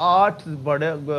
8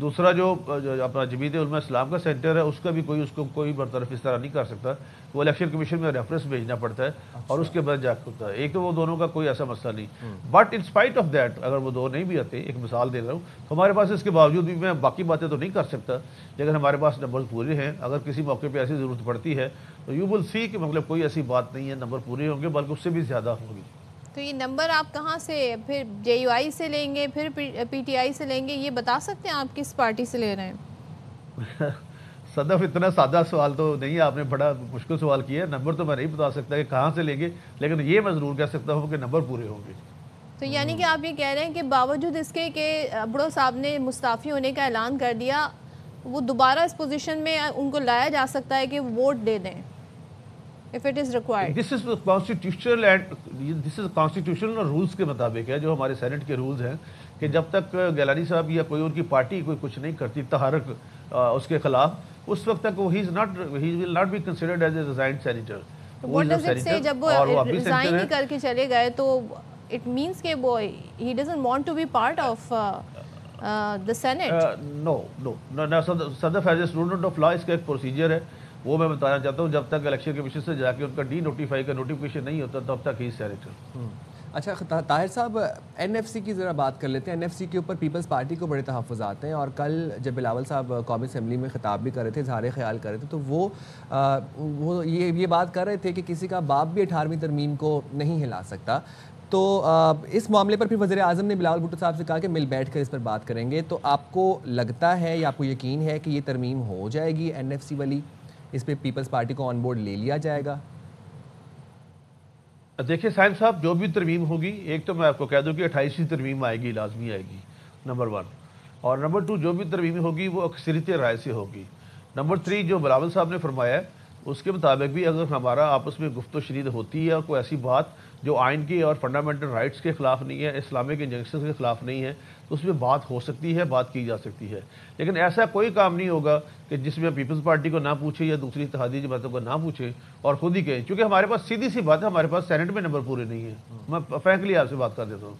دوسرا جو اپنا جمعیت علماء اسلام کا سینٹر ہے اس کا بھی اس کو کوئی برطرف اس طرح نہیں کر سکتا. وہ الیکشن کمیشن میں ریفرنس بھیجنا پڑتا ہے اور اس کے بعد جا کے ہوتا ہے. ایک تو وہ دونوں کا کوئی ایسا مسئلہ نہیں, but in spite of that اگر وہ دو نہیں بھی آتے, ایک مثال دے رہا ہوں, تو ہمارے پاس اس کے باوجود بھی میں باقی باتیں تو نہیں کر سکتا, لیکن ہمارے پاس نمبر پورے ہیں. اگر کسی موقع پہ ایسی ضرورت پڑتی ہے تو یو ول سی کہ مطلب کوئی ایسی بات نہیں ہے, نمبر پورے ہوں گے بلکہ اس سے بھی زیادہ ہوں گے. تو یہ نمبر آپ کہاں سے, پھر جے یو آئی سے لیں گے, پھر پی ٹی آئی سے لیں گے, یہ بتا سکتے ہیں آپ کس پارٹی سے لے رہے ہیں؟ صدف اتنا سادہ سوال تو نہیں, آپ نے بڑا مشکل سوال کیا ہے. نمبر تو میں نہیں بتا سکتا کہ کہاں سے لیں گے, لیکن یہ میں ضرور کہہ سکتا ہوں کہ نمبر پورے ہوں گے. تو یعنی کہ آپ یہ کہہ رہے ہیں کہ باوجود اس کے کہ ابڑو صاحب نے مستعفی ہونے کا اعلان کر دیا, وہ دوبارہ اس پوزیشن میں ان کو لایا جا سکتا ہے کہ ووٹ دے دیں if it is required. This is constitutional and this is constitutional rules کے مطابق ہے, جو ہمارے سینٹ کے رولز ہیں کہ جب تک گیلانی صاحب یا کوئی ان کی پارٹی کوئی کچھ نہیں کرتی تحرک اس کے خلاف, اس وقت تک وہ he will not be considered as a resigned senator. What does it say جب وہ ریزائن ہی کر کے چلے گئے تو it means کہ وہ he doesn't want to be part of the Senate? No. Sadaf is a student of law اس کا ایک پروسیجر ہے, وہ میں بتانا چاہتا ہوں. جب تک الیکشن کمیشن سے جا کے ان کا ڈی نوٹیفائی کا نوٹیفیکیشن نہیں ہوتا تب تک ہی سینیٹر. اچھا طاہر صاحب, این ایف سی کی ذرا بات کر لیتے ہیں. این ایف سی کے اوپر پیپلز پارٹی کو بڑے تحفظات ہیں, اور کل جب بلاول صاحب قومی اسمبلی میں خطاب بھی کر رہے تھے, اظہار خیال کر رہے تھے, تو وہ یہ بات کر رہے تھے کہ کسی کا باپ بھی 18ویں ترمیم کو نہیں ہلا سکتا. تو اس معاملے پر پھر وزیر اعظم نے بلاول بھٹو صاحب سے کہا کہ مل بیٹھ کر اس پر بات کریں گے. تو آپ کو لگتا ہے یا آپ کو یقین ہے کہ یہ ترمیم ہو جائے گی این ایف سی والی, اس پہ پیپلز پارٹی کو آن بورڈ لے لیا جائے گا؟ دیکھیں صاحب صاحب, جو بھی ترمیم ہوگی, ایک تو میں آپ کو کہہ دوں کہ 28ویں ترمیم آئے گی, لازمی آئے گی, نمبر 1. اور نمبر 2, جو بھی ترمیم ہوگی وہ اکثریت رائے سے ہوگی. نمبر 3, جو بلاول صاحب نے فرمایا ہے اس کے مطابق بھی اگر ہمارا آپس میں گفت و شنید ہوتی ہے اور کوئی ایسی بات جو آئین کی اور فنڈامنٹل رائٹس کے خلاف نہیں ہے, اسلامک انجنکشنز کے خلاف نہیں ہے, تو اس میں بات ہو سکتی ہے, بات کی جا سکتی ہے. لیکن ایسا کوئی کام نہیں ہوگا کہ جس میں پیپلز پارٹی کو نہ پوچھے یا دوسری اتحادی جماعتوں کو نہ پوچھے اور خود ہی کہیں, کیونکہ ہمارے پاس سیدھی سی بات ہے, ہمارے پاس سینٹ میں نمبر پورے نہیں ہیں. میں فرینکلی آپ سے بات کر دیتا ہوں.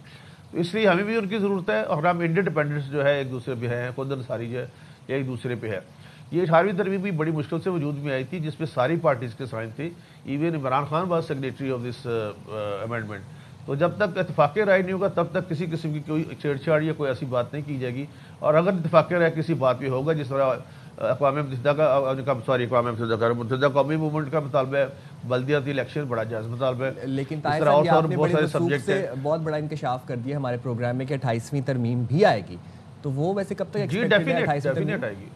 تو اس لیے ہمیں بھی ان کی ضرورت ہے, اور ہم انڈیپینڈنس جو ہے ایک دوسرے پہ ہیں, خود انصاری جو ہے ایک دوسرے پہ ہے. یہ 18ویں ترمیم بھی بڑی مشکل سے وجود میں آئی تھی, جس پہ ساری پارٹیز کے سائن تھے. Even Imran Khan was signatory of this amendment. تو جب تک اتفاق رائے نہیں ہوگا تب تک کسی قسم کی کوئی چھیڑ چھاڑ یا کوئی ایسی بات نہیں کی جائے گی. اور اگر اتفاق رائے کسی بات پہ ہوگا, جس طرح اقوام متحدہ متحدہ قومی موومنٹ کا مطالبہ ہے, بلدیاتی الیکشن بڑا جائز مطالبہ ہے. لیکن بہت بڑا انکشاف کر دیا ہمارے پروگرام میں کہ 28ویں ترمیم بھی آئے گی, تو وہ ویسے کب تک ڈیفینیٹ آئے گی.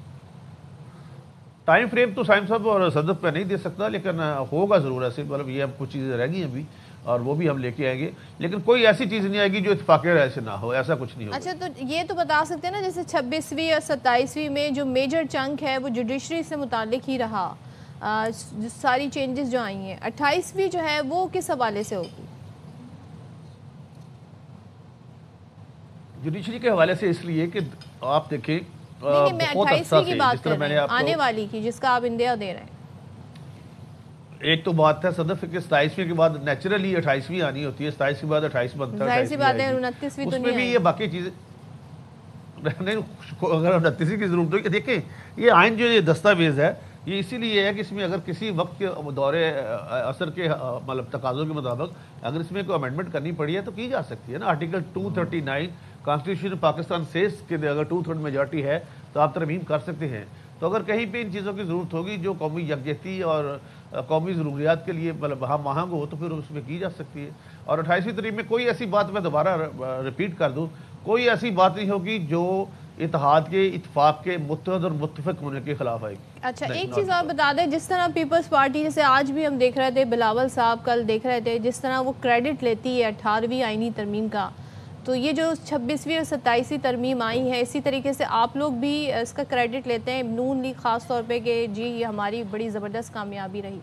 ٹائم فریم تو سائن صاحب اور صدف پہ نہیں دے سکتا, لیکن ہوگا ضرور ایسے, مطلب یہ کچھ چیزیں رہ گئی ہیں ابھی اور وہ بھی ہم لے کے آئیں گے, لیکن کوئی ایسی چیز نہیں آئے گی جو اتفاق رائے سے نہ ہو, ایسا کچھ نہیں ہوگا. اچھا, تو یہ تو بتا سکتے ہیں نا, جیسے 26ویں اور 27ویں میں جو میجر چنک ہے وہ جوڈیشری سے متعلق ہی رہا, ساری چینجز جو آئی ہیں, 28ویں جو ہے وہ کس حوالے سے ہوگی؟ جوڈیشری کے حوالے سے اس لیے کہ آپ دیکھیں, نہیں, میں 28ویں کی بات کر رہی ہوں, آنے والی کی, جس کا آپ اندیا دے رہے ہیں. ایک تو بات ہے صدف کہ 27ویں کے بعد نیچرلی 28ویں آنی ہوتی ہے, 27 کے بعد 28 بنتا ہے, ظاہر سی بات ہے 29ویں تو اس میں بھی یہ باقی چیزیں نہیں, اگر 29ویں کی ضرورت ہوگی. دیکھیں یہ آئین جو یہ دستاویز ہے یہ اسی لیے ہے کہ اس میں اگر کسی وقت کے دور اثر کے مطلب تقاضوں کے مطابق اگر اس میں کوئی امینڈمنٹ کرنی پڑی ہے تو کی جا سکتی ہے نا. آرٹیکل 239 کانسٹیٹیوشن پاکستان سیز کہ اگر 2/3 میجارٹی ہے تو آپ ترمیم کر سکتے ہیں. تو اگر کہیں پہ ان چیزوں کی ضرورت ہوگی جو قومی یکجہتی اور قومی ضروریات کے لیے مطلب ہم آہنگ ہو تو پھر اس میں کی جا سکتی ہے. اور 28ویں ترمیم میں کوئی ایسی بات, میں دوبارہ ریپیٹ کر دوں, کوئی ایسی بات نہیں ہوگی جو اتحاد کے اتفاق کے متحد اور متفق ہونے کے خلاف آئے گی. اچھا, ایک چیز اور بتا دیں, جس طرح پیپلز پارٹی جیسے آج بھی ہم دیکھ رہے تھے, بلاول صاحب کل دیکھ رہے تھے, جس طرح وہ کریڈٹ لیتی ہے 18ویں آئینی ترمیم کا, تو یہ جو 26ویں اور 27ویں ترمیم آئی ہے اسی طریقے سے آپ لوگ بھی اس کا کریڈٹ لیتے ہیں, نون لیگ خاص طور پہ, کہ جی یہ ہماری بڑی زبردست کامیابی رہی؟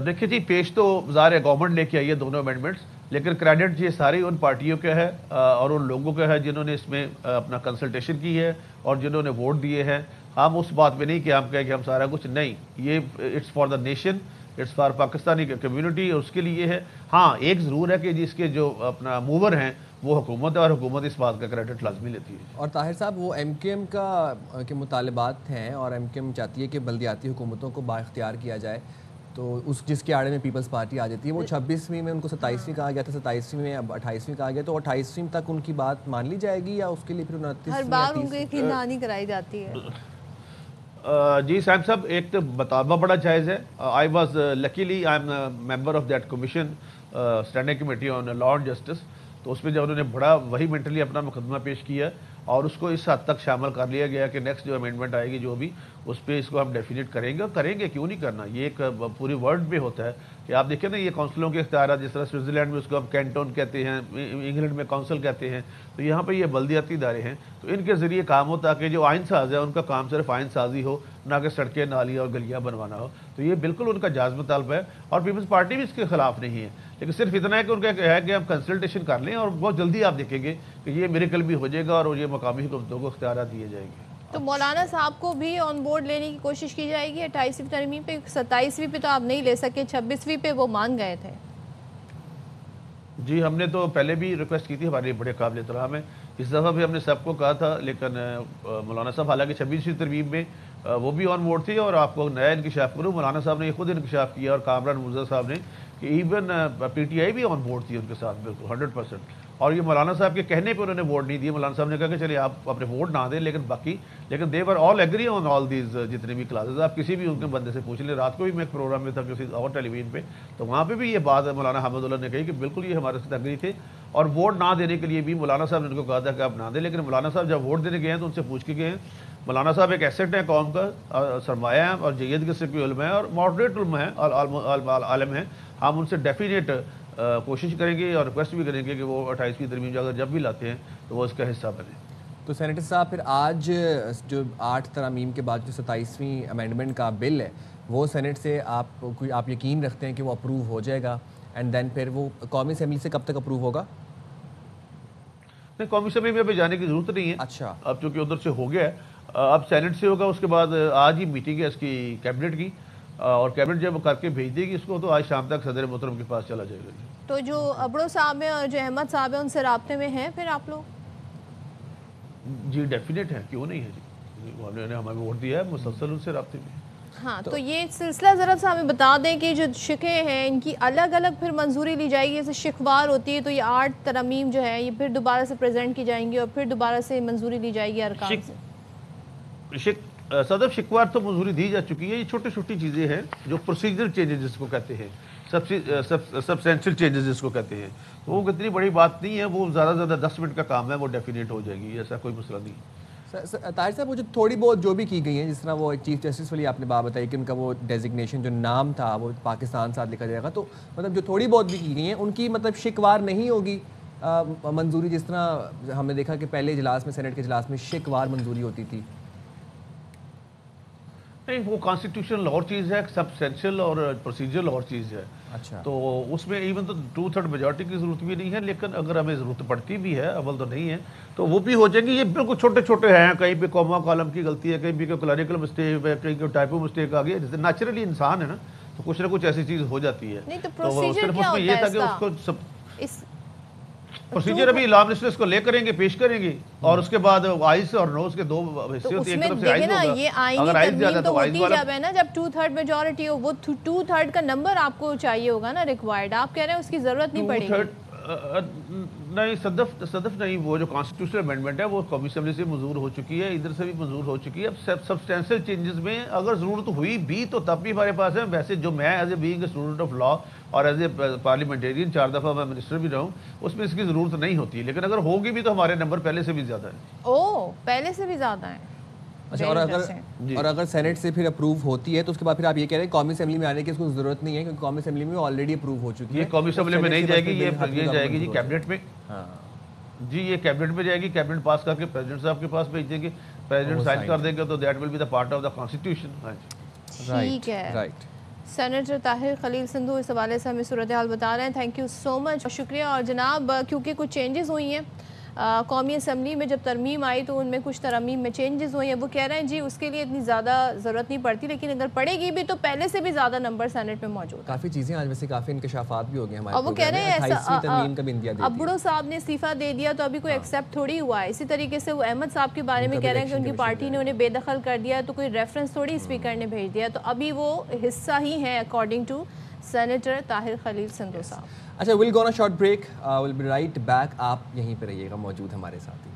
دیکھیے جی, پیش تو ظاہر ہے گورنمنٹ لے کے آئی ہے دونوں امینڈمنٹس, لیکن کریڈٹ یہ ساری ان پارٹیوں کا ہے اور ان لوگوں کا ہے جنہوں نے اس میں اپنا کنسلٹیشن کی ہے اور جنہوں نے ووٹ دیے ہیں. ہم اس بات پہ نہیں کہ ہم کہیں کہ ہم سارا کچھ, نہیں, یہ it's for the nation, it's for Pakistani community, اور اس کے لیے ہے. ہاں ایک ضرور ہے کہ جس کے جو اپنا موور ہیں وہ حکومت ہے اور حکومت اس بات کا کریڈٹ لازمی لیتی ہے. اور طاہر صاحب وہ ایم کیو ایم کے مطالبات ہیں اور ایم کیو ایم چاہتی ہے کہ بلدیاتی حکومتوں کو بااختیار کیا جائے، تو اس جس کے آڑے میں پیپلز پارٹی آ جاتی ہے. وہ 26ویں میں ان کو 27ویں کہا گیا تھا، 27ویں میں اب 28ویں کہا گیا، تو 28ویں تک ان کی بات مان لی جائے گی یا اس کے لیے پھر 29 ہر بار ان کو یقین کرائی جاتی ہے؟ جی صاحب صاحب، ایک تو بتانا بڑا جائز ہے. I was luckily I am member of that commission standing committee on law and justice. تو اس میں جب انہوں نے بڑا وہی مینٹلی اپنا مقدمہ پیش کیا اور اس کو اس حد تک شامل کر لیا گیا کہ نیکسٹ جو امینڈمنٹ آئے گی جو بھی اس پہ اس کو ہم ڈیفینیٹ کریں گے، اور کریں گے، کیوں نہیں کرنا. یہ ایک پوری ورلڈ میں ہوتا ہے کہ آپ دیکھیں نا یہ کونسلوں کے اختیارات، جس طرح سوئٹزرلینڈ میں اس کو ہم کینٹون کہتے ہیں، انگلینڈ میں کونسل کہتے ہیں، تو یہاں پہ یہ بلدیاتی ادارے ہیں. تو ان کے ذریعے کام ہو تاکہ جو آئین ساز ہے ان کا کام صرف آئین سازی ہو، نہ کہ سڑکیں، نالیاں اور گلیاں بنوانا ہو. تو یہ بالکل ان کا جائز مطالبہ ہے اور پیپلز پارٹی بھی اس کے خلاف نہیں ہے، لیکن صرف اتنا ہے کہ ان کا ہے کہ ہم کنسلٹیشن کر لیں اور بہت جلدی آپ دیکھیں گے کہ یہ میریکل بھی ہو جائے گا اور یہ مقامی حکومتوں کو اختیارات دیے جائیں گے. تو مولانا صاحب کو بھی آن بورڈ لینے کی کوشش کی جائے گی 28ویں ترمیم پہ؟ 27ویں پہ تو آپ نہیں لے سکے، 26ویں پہ وہ مان گئے تھے. جی ہم نے تو پہلے بھی ریکویسٹ کی تھی، ہمارے بڑے قابل احترام ہے. اس دفعہ بھی ہم نے سب کو کہا تھا، لیکن مولانا صاحب حالانکہ 26ویں ترمیم میں وہ بھی آن بورڈ تھی. اور آپ کو نیا انکشاف کروں، مولانا صاحب نے یہ خود انکشاف کیا اور کامران مرزا صاحب نے کہ ایون پی ٹی آئی بھی آن بورڈ تھی ان کے ساتھ بالکل 100%. اور یہ مولانا صاحب کے کہنے پہ انہوں نے ووٹ نہیں دیے. مولانا صاحب نے کہا کہ چلیے آپ اپنے ووٹ نہ دیں لیکن دے ور آل ایگری آن آل دیز جتنے بھی کلاسز. آپ کسی بھی ان کے بندے سے پوچھ لیں. رات کو بھی میں ایک پروگرام میں تھا کسی اور ٹیلی ویژن پہ، تو وہاں پہ بھی یہ بات مولانا حامد اللہ نے کہی کہ بالکل یہ ہمارے ساتھ ایگری تھے. اور ووٹ نہ دینے کے لیے بھی مولانا صاحب نے ان کو کہا تھا کہ آپ نہ دیں، لیکن مولانا صاحب جب ووٹ دینے گئے ہیں تو ان سے پوچھ کے گئے ہیں. مولانا صاحب ایک ایسٹ ہے قوم کا، سرمایہ ہے اور جید کے سے کوئی علم ہے اور ماڈریٹ علم ہے، عالم ہے. ہم ان سے ڈیفینیٹ کوشش کریں گے اور ریکویسٹ بھی کریں گے کہ وہ 28ویں ترمیم اگر جب بھی لاتے ہیں تو وہ اس کا حصہ بنے. تو سینیٹر صاحب پھر آج جو 8 ترامیم کے بعد جو 27ویں امینڈمنٹ کا بل ہے وہ سینٹ سے آپ یقین رکھتے ہیں کہ وہ اپروو ہو جائے گا، اینڈ دین پھر وہ قومی اسمبلی سے کب تک اپروو ہوگا؟ نہیں، قومی اسمبلی میں ابھی جانے کی ضرورت نہیں ہے. اچھا، اب چونکہ ادھر سے ہو گیا ہے، اب سینٹ سے ہوگا. اس کے بعد آج ہی میٹنگ ہے اس کی کیبنٹ کی، اور کیبنٹ جب کر کے بھیج دے گی اس کو تو آج شام تک صدر محترم کے پاس چلا جائے گا. تو جو ابڑو صاحب ہیں اور جو احمد صاحب ہیں ان سے رابطے میں ہیں پھر آپ لوگ؟ جی ڈیفینیٹ ہے، کیوں نہیں ہے جی. انہوں نے ہمیں ووٹ دیا ہے، مسلسل ان سے رابطے میں. ہاں تو یہ سلسلہ ذرا سا ہمیں بتا دیں کہ جو شقیں ہیں ان کی الگ الگ پھر منظوری لی جائے گی. جیسے شقوار ہوتی ہے تو یہ 8 ترامیم جو ہے یہ پھر دوبارہ سے پریزنٹ کی جائیں گی اور پھر دوبارہ سے منظوری لی جائے گی ارکان سے. صدر شقوار تو منظوری دی جا چکی ہے. یہ چھوٹی چھوٹی چیزیں ہیں جو پروسیجر چینجز جس کو کہتے ہیں، سبسٹینشیل چینجز جس کو کہتے ہیں. وہ کتنی بڑی بات نہیں ہے، وہ زیادہ سے زیادہ 10 منٹ کا کام ہے، وہ ڈیفینیٹ ہو جائے گی، ایسا کوئی مسئلہ نہیں. طاہر صاحب وہ جو تھوڑی بہت جو بھی کی گئی ہیں، جس طرح وہ چیف جسٹس والی آپ نے بات بتائی کہ ان کا وہ ڈیزگنیشن جو نام تھا وہ پاکستان ساتھ لکھا جائے گا، تو مطلب جو تھوڑی بہت بھی کی گئی ہیں ان کی مطلب شقوار نہیں ہوگی منظوری، جس طرح ہم نے دیکھا کہ پہلے اجلاس میں سینٹ کے اجلاس میں شقوار منظوری ہوتی تھی. نہیں، وہ کانسٹیٹیوشنل اور چیز ہے، سبسٹینشیل اور پروسیجرل اور چیز ہے. اچھا، تو اس میں ایون تو 2/3 میجورٹی کی ضرورت بھی نہیں ہے، لیکن اگر ہمیں ضرورت پڑتی بھی ہے، اول تو نہیں ہے، تو وہ بھی ہو جائیں گی. یہ بالکل چھوٹے چھوٹے ہیں، کہیں پہ کوما کالم کی غلطی ہے، کہیں پہ کلریکل مسٹیک ہے، کہیں ٹائپو مسٹیک آ گئی ہے. جیسے نیچرلی انسان ہے نا، تو کچھ نہ کچھ ایسی چیز ہو جاتی ہے. نہیں تو تو پروسیجر صرف کیا اس میں یہ تھا کہ ہوتا اس کو ہے؟ پروسیجر ابھی لا منسٹر اس کو لے کریں گے، پیش کریں گے، اور اس کے بعد آئیز اور نوز کے 2 حصے ہوتے ہیں. ایک طرف سے آئیز ہوگا، یہ اگر آئیز زیادہ تو تو آئیز ہوتی والا. جب ہے نا، جب 2/3 میجورٹی ہو، وہ 2/3 کا نمبر آپ کو چاہیے ہوگا نا ریکوائرڈ. آپ کہہ رہے ہیں اس کی ضرورت نہیں پڑے گی. نہیں صدف نہیں، وہ جو کانسٹیٹیوشنل امینڈمنٹ ہے وہ قومی اسمبلی سے منظور ہو چکی ہے، ادھر سے بھی منظور ہو چکی ہے. اب سبسٹینشیل چینجز میں اگر ضرورت ہوئی بھی تو تب بھی ہمارے پاس ہے. ویسے جو میں as a being a student of لا اور ایز اے پارلیمنٹیرین 4 دفعہ میں منسٹر بھی رہا ہوں، اس میں اس کی ضرورت نہیں ہوتی. لیکن اگر ہوگی بھی تو ہمارے نمبر پہلے سے بھی زیادہ ہیں. پہلے سے بھی زیادہ ہیں. اچھا، اور اگر سینٹ سے پھر اپروو ہوتی ہے تو اس کے بعد پھر آپ یہ کہہ رہے ہیں قومی اسمبلی میں آنے کی اس کو ضرورت نہیں ہے، کیونکہ قومی اسمبلی میں آلریڈی اپروو ہو چکی ہے. یہ قومی اسمبلی میں نہیں جائے گی، یہ جائے گی جی کیبنٹ میں. ہاں جی یہ کیبنٹ میں جائے گی، کیبنٹ پاس کر کے پریزیڈنٹ صاحب کے پاس بھیج دیں گے، پریزیڈنٹ سائن کر دیں گے تو that will be the part of the constitution. ٹھیک ہے. رائٹ. سینیٹر طاہر خلیل سندھو اس حوالے سے ہمیں صورتحال بتا رہے ہیں. تھینک یو سو مچ، شکریہ. اور جناب کیونکہ کچھ چینجز ہوئی ہیں قومی اسمبلی میں جب ترمیم آئی تو ان میں کچھ ترمیم میں چینجز ہوئی ہیں. وہ کہہ رہے ہیں جی اس کے لیے اتنی زیادہ ضرورت نہیں پڑتی, لیکن اگر پڑے گی بھی تو پہلے سے بھی زیادہ نمبر سینٹ میں موجود. کافی چیزیں آج ویسے کافی انکشافات بھی ہو گئے ہمارے. اور وہ کہہ رہے ہیں ایسا عبدو صاحب نے استعفیٰ دے دیا تو ابھی کوئی ایکسیپٹ تھوڑی ہوا ہے. اسی طریقے سے وہ احمد صاحب کے بارے میں کہہ رہے ہیں کہ ان کی پارٹی نے انہیں بے دخل کر دیا تو کوئی ریفرنس تھوڑی اسپیکر نے بھیج دیا. تو ابھی وہ حصہ ہی ہیں according to senator Tahir Khalil Sandhu Sahab. اچھا well go on a short break, we'll be right back. آپ یہیں پہ رہیے گا موجود ہمارے ساتھ ہی.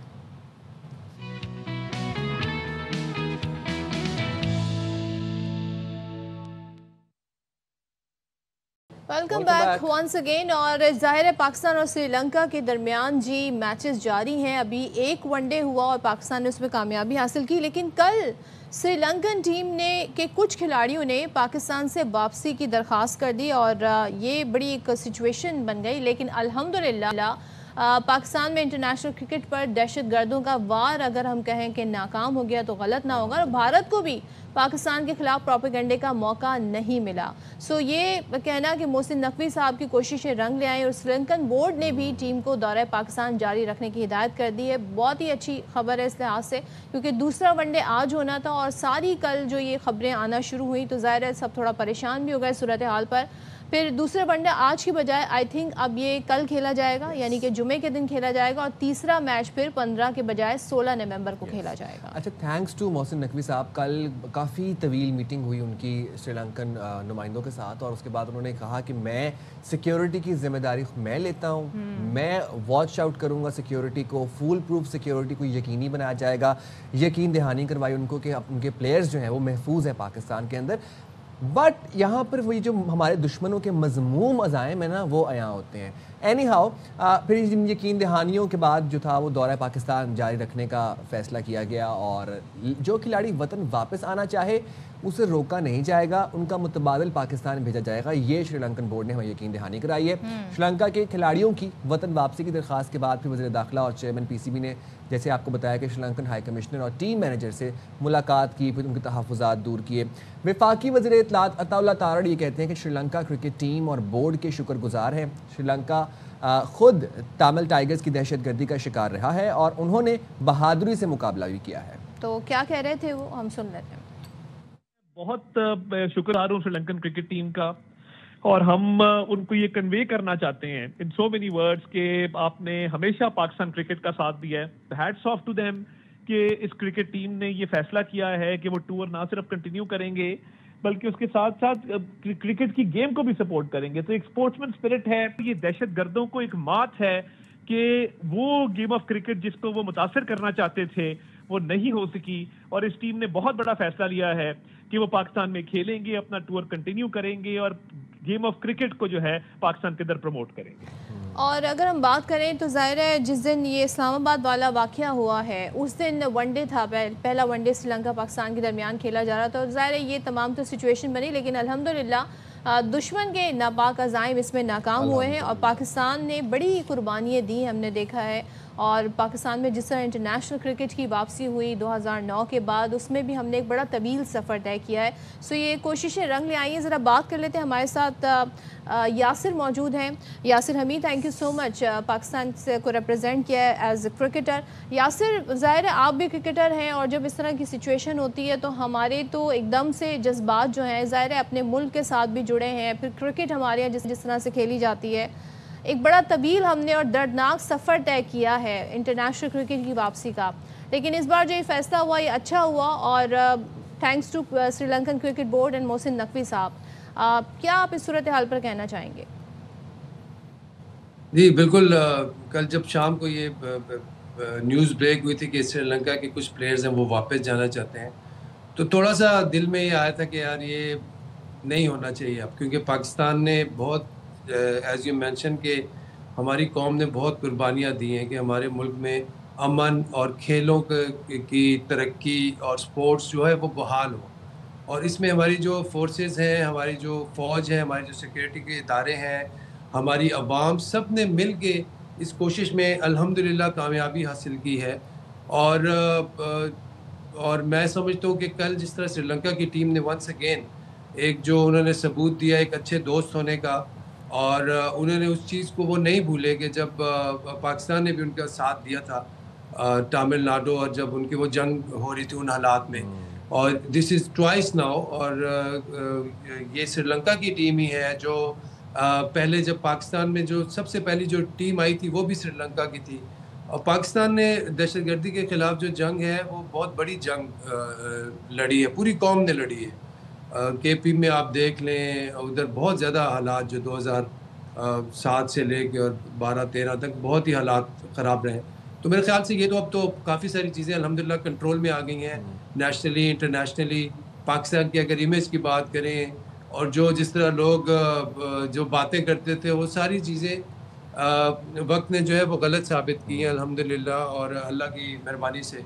Welcome back once again. اور ظاہر ہے پاکستان اور سری لنکا کے درمیان جی میچز جاری ہیں. ابھی ایک ون ڈے ہوا اور پاکستان نے اس میں کامیابی حاصل کی, لیکن کل سری لنکن ٹیم نے کے کچھ کھلاڑیوں نے پاکستان سے واپسی کی درخواست کر دی اور یہ بڑی ایک سچویشن بن گئی. لیکن الحمدللہ پاکستان میں انٹرنیشنل کرکٹ پر دہشت گردوں کا وار اگر ہم کہیں کہ ناکام ہو گیا تو غلط نہ ہوگا, اور بھارت کو بھی پاکستان کے خلاف پروپیگنڈے کا موقع نہیں ملا. سو یہ کہنا کہ محسن نقوی صاحب کی کوششیں رنگ لے آئیں, اور سری لنکن بورڈ نے بھی ٹیم کو دورہ پاکستان جاری رکھنے کی ہدایت کر دی ہے. بہت ہی اچھی خبر ہے اس لحاظ سے, کیونکہ دوسرا ون ڈے آج ہونا تھا اور ساری کل جو یہ خبریں آنا شروع ہوئیں تو ظاہر ہے سب تھوڑا پریشان بھی ہو گئے صورتحال پر. پھر دوسرے ون ڈے آج کی بجائے آئی تھنک اب یہ کل کھیلا جائے گا, یعنی کہ جمعے کے دن کھیلا جائے گا, اور تیسرا میچ پھر 15 کے بجائے 16 نومبر کو کھیلا جائے گا. اچھا تھینکس ٹو محسن نقوی صاحب, کل کافی طویل میٹنگ ہوئی ان کی سری لنکن نمائندوں کے ساتھ, اور اس کے بعد انہوں نے کہا کہ میں سیکیورٹی کی ذمہ داری میں لیتا ہوں, میں واچ آؤٹ کروں گا سیکیورٹی کو, فول پروف سیکیورٹی کو یقینی بنایا جائے گا. یقین دہانی کروائی ان کو کہ ان کے پلیئرز جو ہیں وہ محفوظ ہیں پاکستان کے اندر. بٹ یہاں پر وہی جو ہمارے دشمنوں کے مذموم عزائم ہیں نا وہ عیاں ہوتے ہیں. اینی ہاؤ پھر جن یقین دہانیوں کے بعد جو تھا وہ دورہ پاکستان جاری رکھنے کا فیصلہ کیا گیا, اور جو کھلاڑی وطن واپس آنا چاہے اسے روکا نہیں جائے گا, ان کا متبادل پاکستان بھیجا جائے گا. یہ شری لنکن بورڈ نے ہمیں یقین دہانی کرائی ہے. شری لنکا کے کھلاڑیوں کی وطن واپسی کی درخواست کے بعد پھر وزیر داخلہ اور چیئرمین پی سی بی نے جیسے آپ کو بتایا کہ شری لنکن ہائی کمشنر اور ٹیم مینیجر سے ملاقات کی, پھر ان کے تحفظات دور کیے. وفاقی وزیر اطلاعات عطا اللہ تارڑ یہ کہتے ہیں کہ شری لنکا کرکٹ ٹیم اور بورڈ کے شکر گزار ہیں. شری لنکا خود تامل ٹائیگرز کی دہشت گردی کا شکار رہا ہے اور انہوں نے بہادری سے مقابلہ بھی کیا ہے. تو کیا کہہ رہے تھے وہ ہم سن لیتے ہیں. بہت شکرگزار ہوں شری لنکن کرکٹ ٹیم کا, اور ہم ان کو یہ کنوے کرنا چاہتے ہیں ان سو مینی ورڈز کہ آپ نے ہمیشہ پاکستان کرکٹ کا ساتھ دیا ہے. ہیٹس آف ٹو دیم کہ اس کرکٹ ٹیم نے یہ فیصلہ کیا ہے کہ وہ ٹور نہ صرف کنٹینیو کریں گے بلکہ اس کے ساتھ ساتھ کرکٹ کی گیم کو بھی سپورٹ کریں گے. تو ایک سپورٹسمین اسپرٹ ہے, یہ دہشت گردوں کو ایک مات ہے کہ وہ گیم آف کرکٹ جس کو وہ متاثر کرنا چاہتے تھے وہ نہیں ہو سکی, اور اس ٹیم نے بہت بڑا فیصلہ لیا ہے کہ وہ پاکستان میں کھیلیں گے, اپنا ٹور کنٹینیو کریں گے اور گیم آف کرکٹ کو جو ہے پاکستان کے اندر پروموٹ کریں گے. اور اگر ہم بات کریں تو ظاہر ہے جس دن یہ اسلام آباد والا واقعہ ہوا ہے اس دن ون ڈے تھا, پہلا ون ڈے سری لنکا پاکستان کے درمیان کھیلا جا رہا تھا, اور ظاہر ہے یہ تمام تو سچویشن بنی, لیکن الحمدللہ دشمن کے ناپاک عزائم اس میں ناکام ہوئے ہیں اور پاکستان نے بڑی قربانیاں دی ہم نے دیکھا ہے. اور پاکستان میں جس طرح انٹرنیشنل کرکٹ کی واپسی ہوئی 2009 کے بعد اس میں بھی ہم نے ایک بڑا طویل سفر طے کیا ہے. سو یہ کوششیں رنگ لے آئی ہیں. ذرا بات کر لیتے ہیں, ہمارے ساتھ یاسر موجود ہیں. یاسر حمید, تھینک یو سو مچ, پاکستان سے کو ریپرزینٹ کیا ہے ایز اے کرکٹر. یاسر ظاہر ہے آپ بھی کرکٹر ہیں, اور جب اس طرح کی سچویشن ہوتی ہے تو ہمارے تو ایک دم سے جذبات جو ہیں ظاہر ہے اپنے ملک کے ساتھ بھی جڑے ہیں, پھر کرکٹ ہمارے یہاں جس طرح سے کھیلی جاتی ہے, ایک بڑا طویل ہم نے اور دردناک سفر طے کیا ہے انٹرنیشنل کرکٹ کی واپسی کا. لیکن اس بار جو یہ فیصلہ ہوا یہ اچھا ہوا, اور thanks to Sri Lankan cricket board and Mohsin Naqvi Sahab. کیا آپ اس صورتحال پر کہنا چاہیں گے؟ جی بالکل, کل جب شام کو یہ نیوز بریک ہوئی تھی کہ سری لنکا کے کچھ پلیئرز ہیں وہ واپس جانا چاہتے ہیں, تو تھوڑا سا دل میں یہ آیا تھا کہ یار یہ نہیں ہونا چاہیے اب, کیونکہ پاکستان نے بہت ایز یو مینشن کہ ہماری قوم نے بہت قربانیاں دی ہیں کہ ہمارے ملک میں امن اور کھیلوں کی ترقی اور سپورٹس جو ہے وہ بحال ہو, اور اس میں ہماری جو فورسز ہیں, ہماری جو فوج ہے, ہماری جو سیکیورٹی کے ادارے ہیں, ہماری عوام, سب نے مل کے اس کوشش میں الحمدللہ کامیابی حاصل کی ہے. اور میں سمجھتا ہوں کہ کل جس طرح سری لنکا کی ٹیم نے ونس اگین ایک جو انہوں نے ثبوت دیا ایک اچھے دوست ہونے کا, اور انہوں نے اس چیز کو وہ نہیں بھولے کہ جب پاکستان نے بھی ان کا ساتھ دیا تھا تامل ناڈو، اور جب ان کی وہ جنگ ہو رہی تھی ان حالات میں، اور دس از ٹوائس ناؤ. اور یہ سری لنکا کی ٹیم ہی ہے جو پہلے جب پاکستان میں جو سب سے پہلی جو ٹیم آئی تھی وہ بھی سری لنکا کی تھی. اور پاکستان نے دہشت گردی کے خلاف جو جنگ ہے وہ بہت بڑی جنگ لڑی ہے، پوری قوم نے لڑی ہے. کے پی میں آپ دیکھ لیں ادھر بہت زیادہ حالات جو 2007 سے لے کے اور 12-13 تک بہت ہی حالات خراب رہے. تو میرے خیال سے یہ تو اب تو کافی ساری چیزیں الحمدللہ کنٹرول میں آ گئی ہیں، نیشنلی انٹرنیشنلی. پاکستان کی اگر امیج کی بات کریں اور جو جس طرح لوگ جو باتیں کرتے تھے وہ ساری چیزیں وقت نے جو ہے وہ غلط ثابت کی ہیں الحمدللہ اور اللہ کی مہربانی سے.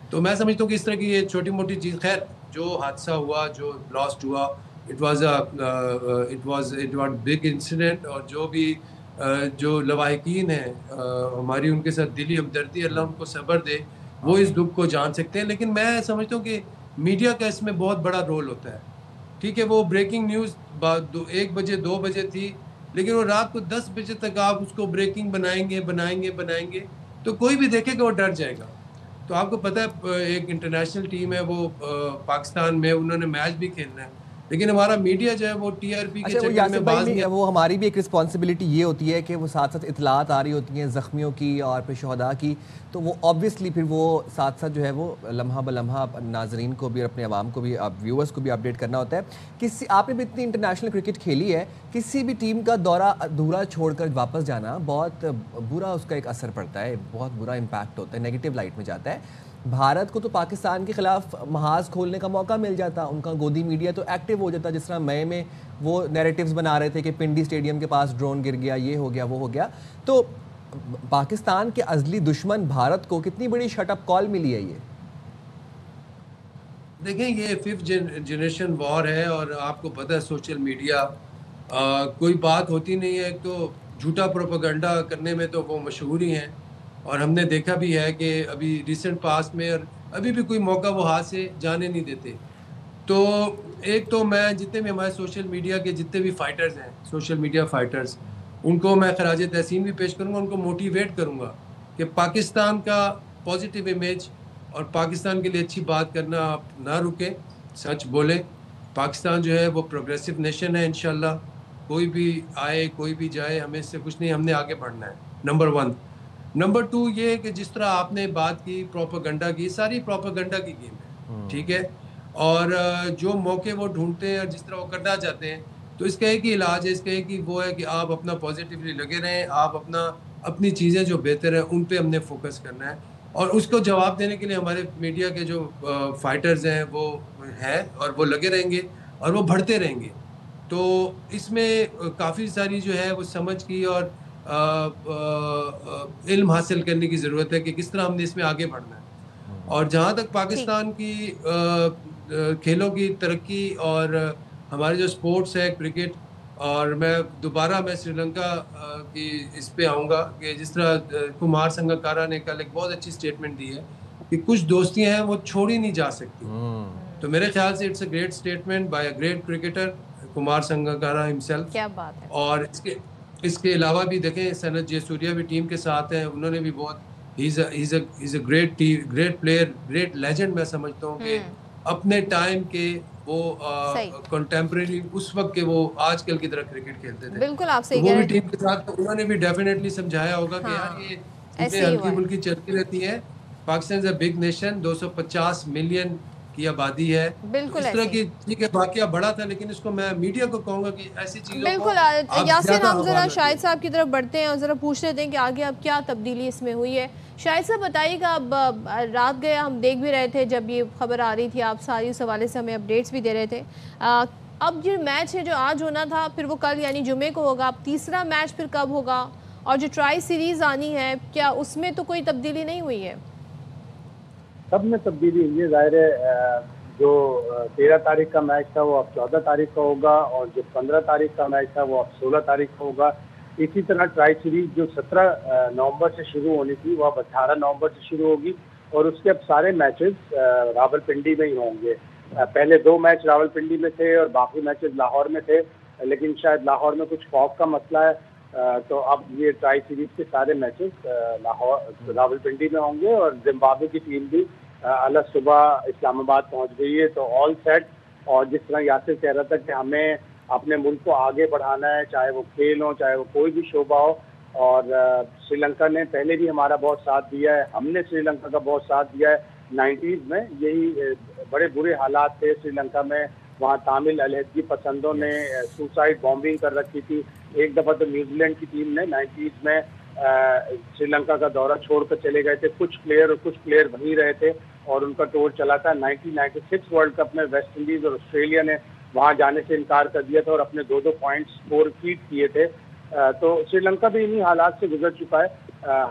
تو میں سمجھتا ہوں کہ اس طرح کی یہ چھوٹی موٹی چیز، خیر جو حادثہ ہوا، جو لاسٹ ہوا، اٹ واز بگ انسیڈنٹ. اور جو بھی جو لواحقین ہیں ہماری ان کے ساتھ دلی ہمدردی، اللہ ان کو صبر دے، وہ اس دکھ کو جان سکتے ہیں. لیکن میں سمجھتا ہوں کہ میڈیا کا اس میں بہت بڑا رول ہوتا ہے. ٹھیک ہے وہ بریکنگ نیوز 1 بجے 2 بجے تھی، لیکن وہ رات کو 10 بجے تک آپ اس کو بریکنگ بنائیں گے تو کوئی بھی دیکھے گا وہ ڈر جائے گا. تو آپ کو پتہ ہے ایک انٹرنیشنل ٹیم ہے وہ پاکستان میں، انہوں نے میچ بھی کھیلنا ہے، لیکن ہمارا میڈیا جو ہے وہ ٹی آر پی کے چکر میں باز نہیں. وہ ہماری بھی ایک رسپانسبلٹی یہ ہوتی ہے کہ وہ ساتھ ساتھ اطلاعات آ رہی ہوتی ہیں زخمیوں کی اور پھر شہداء کی، تو وہ آبویسلی پھر وہ ساتھ ساتھ جو ہے وہ لمحہ بلمحہ ناظرین کو بھی اور اپنے عوام کو بھی ویورز کو بھی اپڈیٹ کرنا ہوتا ہے. آپ نے بھی اتنی انٹرنیشنل کرکٹ کھیلی ہے، کسی بھی ٹیم کا دورہ ادھورا چھوڑ کر واپس جانا بہت برا اس کا ایک اثر پڑتا ہے، بہت برا امپیکٹ ہوتا ہے، نیگیٹو لائٹ میں جاتا ہے. بھارت کو تو پاکستان کے خلاف محاذ کھولنے کا موقع مل جاتا، ان کا گودی میڈیا تو ایکٹیو ہو جاتا، جس طرح مئی میں وہ نیریٹیوز بنا رہے تھے کہ پنڈی اسٹیڈیم کے پاس ڈرون گر گیا، یہ ہو گیا وہ ہو گیا. تو پاکستان کے ازلی دشمن بھارت کو کتنی بڑی شٹ اپ کال ملی ہے. یہ دیکھیں یہ 5th جنریشن وار ہے، اور آپ کو پتہ ہے سوشل میڈیا کوئی بات ہوتی نہیں ہے. ایک تو جھوٹا پروپیگنڈا کرنے میں تو وہ مشہور ہی ہیں، اور ہم نے دیکھا بھی ہے کہ ابھی ریسنٹ پاس میں اور ابھی بھی کوئی موقع وہ ہاتھ سے جانے نہیں دیتے. تو ایک تو میں جتنے بھی ہمارے سوشل میڈیا کے جتنے بھی فائٹرز ہیں، سوشل میڈیا فائٹرز، ان کو میں خراج تحسین بھی پیش کروں گا، ان کو موٹیویٹ کروں گا کہ پاکستان کا پازیٹیو امیج اور پاکستان کے لیے اچھی بات کرنا آپ نہ رکیں، سچ بولیں. پاکستان جو ہے وہ پروگریسو نیشن ہے، انشاءاللہ کوئی بھی آئے کوئی بھی جائے ہمیں اس سے کچھ نہیں، ہم نے آگے بڑھنا ہے. نمبر 1. نمبر 2 یہ کہ جس طرح آپ نے بات کی پروپیگنڈا کی، ساری پروپیگنڈا کی گیم ہے، ٹھیک ہے. اور جو موقع وہ ڈھونڈتے ہیں اور جس طرح وہ کرنا چاہتے ہیں، تو اس کا ایک ہی علاج ہے، اس کا ایک ہی وہ ہے کہ آپ اپنا پازیٹیولی لگے رہیں، آپ اپنی چیزیں جو بہتر ہیں ان پہ ہم نے فوکس کرنا ہے. اور اس کو جواب دینے کے لیے ہمارے میڈیا کے جو فائٹرز ہیں وہ ہیں، اور وہ لگے رہیں گے اور وہ بڑھتے رہیں گے. تو اس میں کافی ساری جو ہے وہ سمجھ کی اور علم حاصل کرنے کی ضرورت ہے کہ کس طرح ہم نے اس میں آگے بڑھنا ہے. اور جہاں تک پاکستان کی کھیلوں کی ترقی اور ہمارے جو سپورٹس ہے کرکٹ، اور میں سری لنکا کی اس پہ آؤں گا کہ جس طرح کمار سنگاکارا نے کل ایک بہت اچھی سٹیٹمنٹ دی ہے کہ کچھ دوستیاں ہیں وہ چھوڑی نہیں جا سکتی. تو میرے خیال سے it's a great statement by a great cricketer Kumar Sangakkara himself. کیا بات ہے. اور اس کے علاوہ بھی دیکھیں سنت جے سوریا بھی ٹیم کے ساتھ ہیں، انہوں نے بھی بہت ہی is a great player, great legend. میں سمجھتا ہوں کہ اپنے ٹائم کے وہ کنٹمپریری اس وقت کے وہ آج کل کی طرح کرکٹ کھیلتے تھے. بالکل آپ سے وہ بھی ٹیم کے ساتھ انہوں نے بھی ڈیفینیٹلی سمجھایا ہوگا کہ یار یہ چیزیں ہلکی پھلکی چلتی رہتی ہیں. پاکستان از اے بگ نیشن، 250 ملین کی آبادی ہے. بالکل اس طرح کی ٹھیک ہے واقعہ بڑا تھا، لیکن اس کو میں میڈیا کو کہوں گا کہ ایسی چیزوں کو بالکل. یاسر ہم ذرا شاہد صاحب کی طرف بڑھتے ہیں اور ذرا پوچھ لیتے ہیں کہ آگے اب کیا تبدیلی اس میں ہوئی ہے. شاہد صاحب بتائیے گا، اب رات گیا ہم دیکھ بھی رہے تھے جب یہ خبر آ رہی تھی، آپ ساری اس حوالے سے ہمیں اپڈیٹس بھی دے رہے تھے. اب یہ میچ ہے جو آج ہونا تھا پھر وہ کل یعنی جمعے کو ہوگا، اب تیسرا میچ پھر کب ہوگا، اور جو ٹرائی سیریز آنی ہے کیا اس میں تو کوئی تبدیلی نہیں ہوئی ہے؟ سب میں تبدیلی ہوئی ہے. ظاہر ہے جو 13 تاریخ کا میچ تھا وہ اب 14 تاریخ کا ہوگا، اور جو 15 تاریخ کا میچ تھا وہ اب 16 تاریخ کا ہوگا. اسی طرح ٹرائی سیریز جو 17 نومبر سے شروع ہونی تھی وہ اب 18 نومبر سے شروع ہوگی، اور اس کے اب سارے میچز راول پنڈی میں ہی ہوں گے. پہلے 2 میچ راول پنڈی میں تھے اور باقی میچز لاہور میں تھے. لیکن شاید لاہور میں کچھ خوف کا مسئلہ ہے، تو اب یہ ٹرائی سیریز کے سارے میچز لاہور راولپنڈی میں ہوں گے، اور زمبابوے کی ٹیم بھی الگ صبح اسلام آباد پہنچ گئی ہے، تو آل سیٹ. اور جس طرح یاسر کہہ رہا تھا کہ ہمیں اپنے ملک کو آگے بڑھانا ہے، چاہے وہ کھیل ہو، چاہے وہ کوئی بھی شعبہ ہو، اور سری لنکا نے پہلے بھی ہمارا بہت ساتھ دیا ہے، ہم نے سری لنکا کا بہت ساتھ دیا ہے 90s میں. یہی بڑے برے حالات تھے سری لنکا میں، وہاں تامل علیحدگی پسندوں نے سوسائڈ بامبنگ کر رکھی تھی. ایک دفعہ تو نیوزی لینڈ کی ٹیم نے 90s میں سری لنکا کا دورہ چھوڑ کر چلے گئے تھے. کچھ پلیئر وہیں رہے تھے اور ان کا ٹور چلا تھا. 1996 ورلڈ کپ میں ویسٹ انڈیز اور آسٹریلیا نے وہاں جانے سے انکار کر دیا تھا اور اپنے 2 پوائنٹس اسکور فیٹ کیے تھے. تو سری لنکا بھی انہی حالات سے گزر چکا ہے.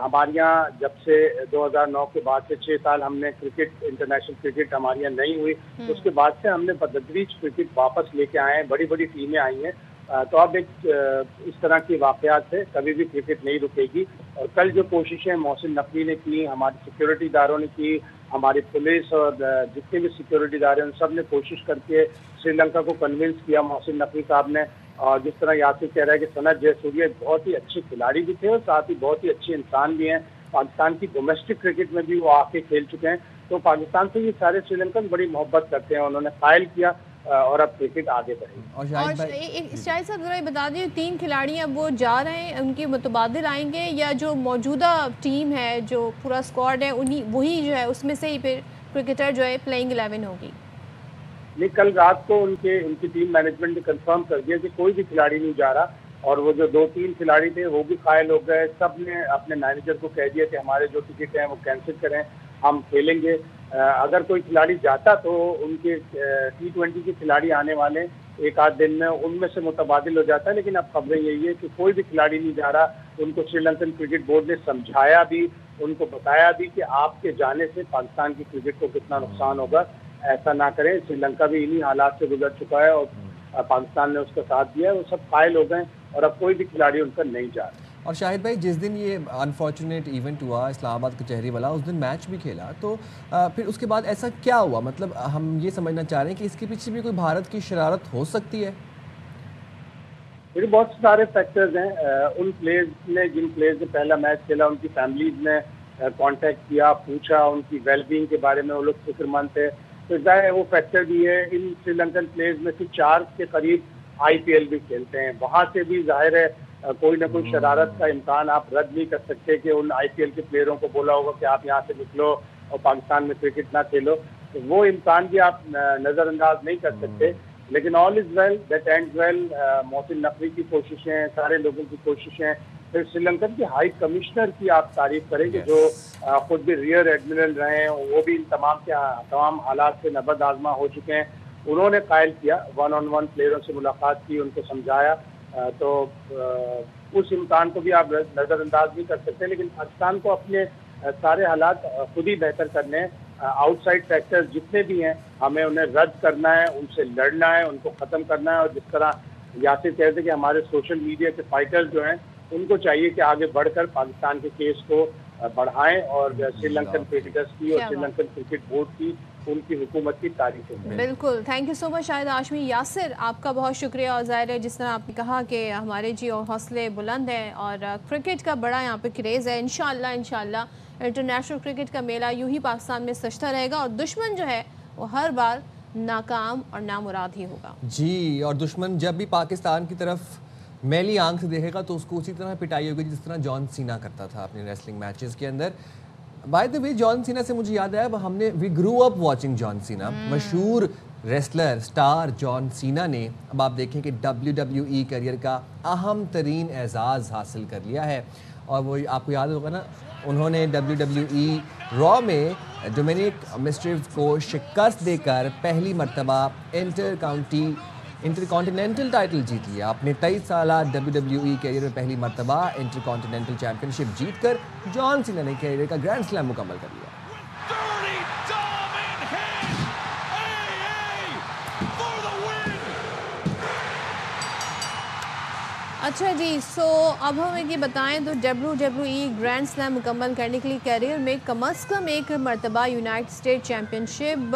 ہمارے یہاں جب سے 2009 کے بعد سے 6 سال ہم نے کرکٹ، انٹرنیشنل کرکٹ ہمارے یہاں نہیں ہوئی، اس کے بعد سے ہم نے بتدریج کرکٹ واپس لے کے آئے ہیں، بڑی بڑی ٹیمیں آئی ہیں. تو اب ایک اس طرح کے واقعات سے کبھی بھی کرکٹ نہیں رکے گی. اور کل جو کوششیں محسن نقوی نے کی، ہماری سیکورٹی اداروں نے کی، ہماری پولیس اور جتنے بھی سیکورٹی ادارے ان سب نے کوشش کر کے سری لنکا کو کنونس کیا محسن نقوی صاحب نے. اور جس طرح یاسر کہہ رہا ہے کہ سنت جے سوریا بہت ہی اچھے کھلاڑی بھی تھے اور ساتھ ہی بہت ہی اچھے انسان بھی ہیں. پاکستان کی ڈومیسٹک کرکٹ میں بھی وہ آ کے کھیل چکے ہیں. تو پاکستان سے یہ سارے سری لنکن بڑی محبت کرتے ہیں. انہوں نے قائل کیا اور اب کرکٹ آگے بڑھے. اور شاہد صاحب ذرا یہ بتا دیجیے 3 کھلاڑی اب وہ جا رہے ہیں، ان کے متبادل آئیں گے یا جو موجودہ ٹیم ہے، جو پورا اسکواڈ ہے، وہی جو ہے اس میں سے ہی پھر کرکٹر جو ہے پلینگ 11 ہوگی؟ نہیں، کل رات کو ان کی ٹیم مینجمنٹ نے کنفرم کر دیا کہ کوئی بھی کھلاڑی نہیں جا رہا. اور وہ جو 2-3 کھلاڑی تھے وہ بھی قائل ہو گئے. سب نے اپنے مینیجر کو کہہ دیا کہ ہمارے جو ٹکٹ ہیں وہ کینسل کریں، ہم کھیلیں گے. اگر کوئی کھلاڑی جاتا تو ان کے T20 کے کھلاڑی آنے والے 1-8 دن میں ان میں سے متبادل ہو جاتا ہے. لیکن اب خبریں یہی ہے کہ کوئی بھی کھلاڑی نہیں جا رہا. ان کو سری لنکن کرکٹ بورڈ نے سمجھایا بھی، ان کو بتایا بھی کہ آپ کے جانے سے پاکستان کی کرکٹ کو کتنا نقصان ہوگا، ایسا نہ کریں. سری لنکا بھی انہی حالات سے گزر چکا ہے اور پاکستان نے اس کا ساتھ دیا ہے. وہ سب قائل ہو گئے اور اب کوئی بھی کھلاڑی ان کا نہیں جا رہا. اور شاہد بھائی، جس دن یہ انفارچونیٹ ایونٹ ہوا اسلام آباد کچہری والا، اس دن میچ بھی کھیلا، تو پھر اس کے بعد ایسا کیا ہوا؟ مطلب ہم یہ سمجھنا چاہ رہے ہیں کہ اس کے پیچھے بھی کوئی بھارت کی شرارت ہو سکتی ہے؟ بہت سارے فیکٹرز ہیں. ان پلیئرز نے جن پلیئرز نے پہلا میچ کھیلا ان کی فیملیز نے کانٹیکٹ کیا، پوچھا ان کی ویل بینگ کے بارے میں، وہ لوگ فکر مند تھے. تو ظاہر ہے وہ فیکٹر بھی ہے. ان سری لنکن پلیئرز میں سے 4 کے قریب IPL بھی کھیلتے ہیں. وہاں سے بھی ظاہر ہے کوئی نہ کوئی شرارت کا امکان آپ رد نہیں کر سکتے کہ ان IPL کے پلیئروں کو بولا ہوگا کہ آپ یہاں سے نکلو اور پاکستان میں کرکٹ نہ کھیلو. تو وہ امکان بھی آپ نظر انداز نہیں کر سکتے. لیکن آل از well that and well. Mohsin Naqvi کی کوششیں، سارے لوگوں کی کوششیں، پھر سری لنکن کے ہائی کمشنر کی آپ تعریف کریں کہ جو خود بھی ریئر ایڈمرل رہے ہیں، وہ بھی ان تمام حالات سے نبرد آزما ہو چکے ہیں. انہوں نے قائل کیا، 1-on-1 پلیئروں سے ملاقات کی، ان کو سمجھایا. تو اس امکان کو بھی آپ نظر انداز نہیں کر سکتے. لیکن پاکستان کو اپنے سارے حالات خود ہی بہتر کرنے ہیں. آؤٹ سائڈ فیکٹر جتنے بھی ہیں ہمیں انہیں رد کرنا ہے، ان سے لڑنا ہے، ان کو ختم کرنا ہے. اور جس طرح یاسر کہتے کہ ہمارے سوشل میڈیا کے فائٹر جو ہیں ان کو چاہیے کہ آگے بڑھ کر پاکستان کے کیس کو بڑھائیں اور سری لنکن کرکٹرز کی اور سری لنکن کرکٹ بورڈ کی، ان کی حکومت کی تعریف کریں. بالکل، تھینک یو سو مچ شاہد ہاشمی. یاسر، آپ کا بہت شکریہ. اور ظاہر ہے جس طرح آپ نے کہا کہ ہمارے حوصلے بلند ہیں اور کرکٹ کا بڑا یہاں پہ کریز ہے. انشاءاللہ انٹرنیشنل کرکٹ کا میلہ یوں ہی پاکستان میں سجتا رہے گا اور دشمن جو ہے وہ ہر بار ناکام اور نامراد ہی ہوگا. جی، اور دشمن جب بھی پاکستان کی طرف میلی آنکھ سے دیکھے گا تو اس کو اسی طرح پٹائی ہوگی جس طرح جان سینا کرتا تھا اپنے ریسلنگ میچز کے اندر. بائی دی وے، جان سینا سے مجھے یاد آیا، ہم نے وی گرو اپ واچنگ جان سینا. مشہور ریسلر سٹار جان سینا نے اب آپ دیکھیں کہ WWE کیریئر کا اہم ترین اعزاز حاصل کر لیا ہے. اور وہ آپ کو یاد ہوگا نا، انہوں نے WWE را میں ڈومینک مسٹریوز کو شکست دے کر پہلی مرتبہ انٹر کانٹیننٹل ٹائٹل جیت لیا. اپنے 23 سالہ WWE کیریئر میں پہلی مرتبہ انٹر کانٹیننٹل چیمپئن شپ جیت کر جان سینا نے کیریئر کا گرینڈ سلیم مکمل کر لیا. اچھا جی، اب ہم یہ بتائیں تو WWE گرینڈ سلیم مکمل کرنے کے لیے کیریئر میں کم از کم ایک مرتبہ United state champion ship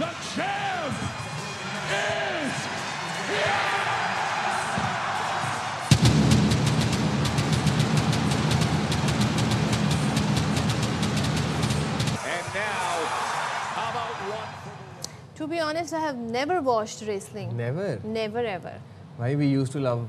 The champ is here! And now, how about one for the... To be honest, I have never watched wrestling. Never. Never ever. Why we used to love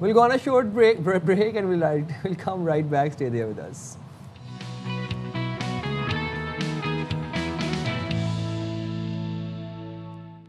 We'll go on a short break and we'll come right back. Stay there with us.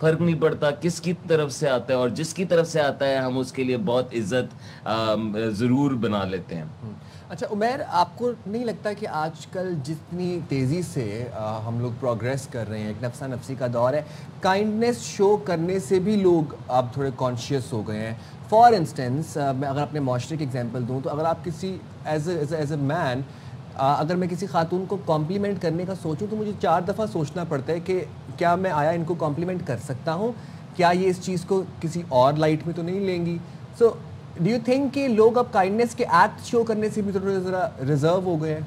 فرق نہیں پڑتا کس کی طرف سے آتا ہے, اور جس کی طرف سے آتا ہے ہم اس کے لیے بہت عزت ضرور بنا لیتے ہیں. اچھا عمیر, آپ کو نہیں لگتا کہ آج کل جتنی تیزی سے ہم لوگ پروگریس کر رہے ہیں, ایک نفسا نفسی کا دور ہے, کائنڈنیس شو کرنے سے بھی لوگ اب تھوڑے کانشیس ہو گئے ہیں؟ فار انسٹنس میں اگر اپنے معاشرے کی ایگزامپل دوں تو اگر آپ کسی ایز اے مین, اگر میں کسی خاتون کو کمپلیمنٹ کرنے کا سوچوں تو مجھے 4 دفعہ سوچنا پڑتا ہے کہ کیا میں آیا ان کو کمپلیمنٹ کر سکتا ہوں, کیا یہ اس چیز کو کسی اور لائٹ میں تو نہیں لیں گی. سو ڈو یو تھنک کہ لوگ اب کائنڈنیس کے ایکٹ شو کرنے سے بھی تھوڑا ذرا ریزرو ہو گئے ہیں؟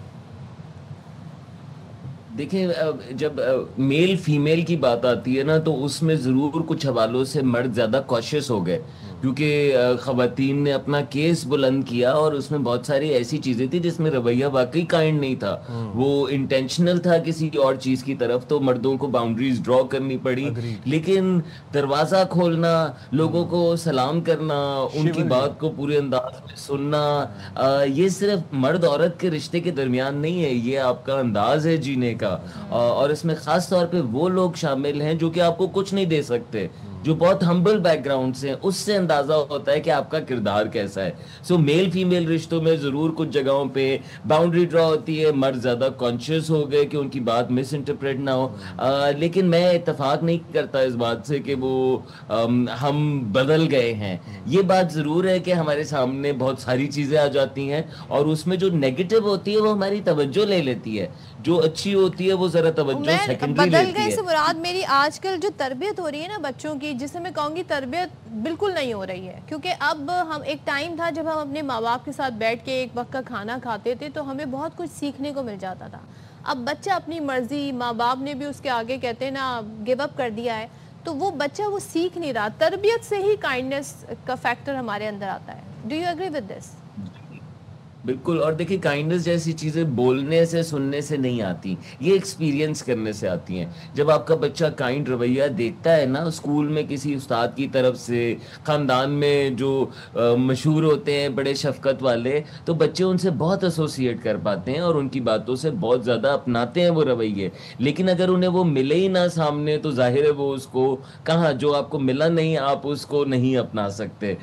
دیکھیں, جب میل فیمیل کی بات آتی ہے نا تو اس میں ضرور کچھ حوالوں سے مرد زیادہ کوشش ہو گئے, کیونکہ خواتین نے اپنا کیس بلند کیا اور اس میں بہت ساری ایسی چیزیں تھی جس میں رویہ واقعی کائنڈ نہیں تھا, وہ انٹینشنل تھا کسی اور چیز کی طرف, تو مردوں کو باؤنڈریز ڈرا کرنی پڑی. لیکن دروازہ کھولنا, لوگوں کو سلام کرنا, ان کی بات کو پورے انداز میں سننا, یہ صرف مرد عورت کے رشتے کے درمیان نہیں ہے, یہ آپ کا انداز ہے جینے کا, اور اس میں خاص طور پہ وہ لوگ شامل ہیں جو کہ آپ کو کچھ نہیں دے سکتے, جو بہت ہمبل بیک گراؤنڈ سے ہیں, اس سے اندازہ ہوتا ہے کہ آپ کا کردار کیسا ہے. سو میل فیمیل رشتوں میں ضرور کچھ جگہوں پہ باؤنڈری ڈرا ہوتی ہے, مرد زیادہ کانشیس ہو گئے کہ ان کی بات مس انٹرپریٹ نہ ہو, لیکن میں اتفاق نہیں کرتا اس بات سے کہ وہ ہم بدل گئے ہیں. یہ بات ضرور ہے کہ ہمارے سامنے بہت ساری چیزیں آ جاتی ہیں اور اس میں جو نیگیٹو ہوتی ہے وہ ہماری توجہ لے لیتی ہے, جو اچھی ہوتی ہے وہ ذرا توجہ سیکنڈری لیتی ہے. بدل گئے سے مراد میری آج کل جو تربیت ہو رہی ہے نا بچوں کی, جسے میں کہوں گی تربیت بالکل نہیں ہو رہی ہے, کیونکہ اب ہم ایک ٹائم تھا جب ہم اپنے ماں باپ کے ساتھ بیٹھ کے ایک وقت کا کھانا کھاتے تھے تو ہمیں بہت کچھ سیکھنے کو مل جاتا تھا. اب بچہ اپنی مرضی, ماں باپ نے بھی اس کے آگے کہتے ہیں نا گیو اپ کر دیا ہے, تو وہ بچہ وہ سیکھ نہیں رہا. تربیت سے ہی کائنڈنیس کا فیکٹر ہمارے اندر آتا ہے. Do you agree with this? بالکل. اور دیکھیں کائنڈنس جیسی چیزیں بولنے سے سننے سے نہیں آتی, یہ ایکسپیرینس کرنے سے آتی ہیں. جب آپ کا بچہ کائنڈ رویہ دیکھتا ہے نا اسکول میں کسی استاد کی طرف سے, خاندان میں جو مشہور ہوتے ہیں بڑے شفقت والے, تو بچے ان سے بہت ایسوسیٹ کر پاتے ہیں اور ان کی باتوں سے بہت زیادہ اپناتے ہیں وہ رویے. لیکن اگر انہیں وہ ملے ہی نہ سامنے تو ظاہر ہے وہ اس کو کہاں, جو آپ کو ملا نہیں آپ اس کو نہیں اپنا سکتے.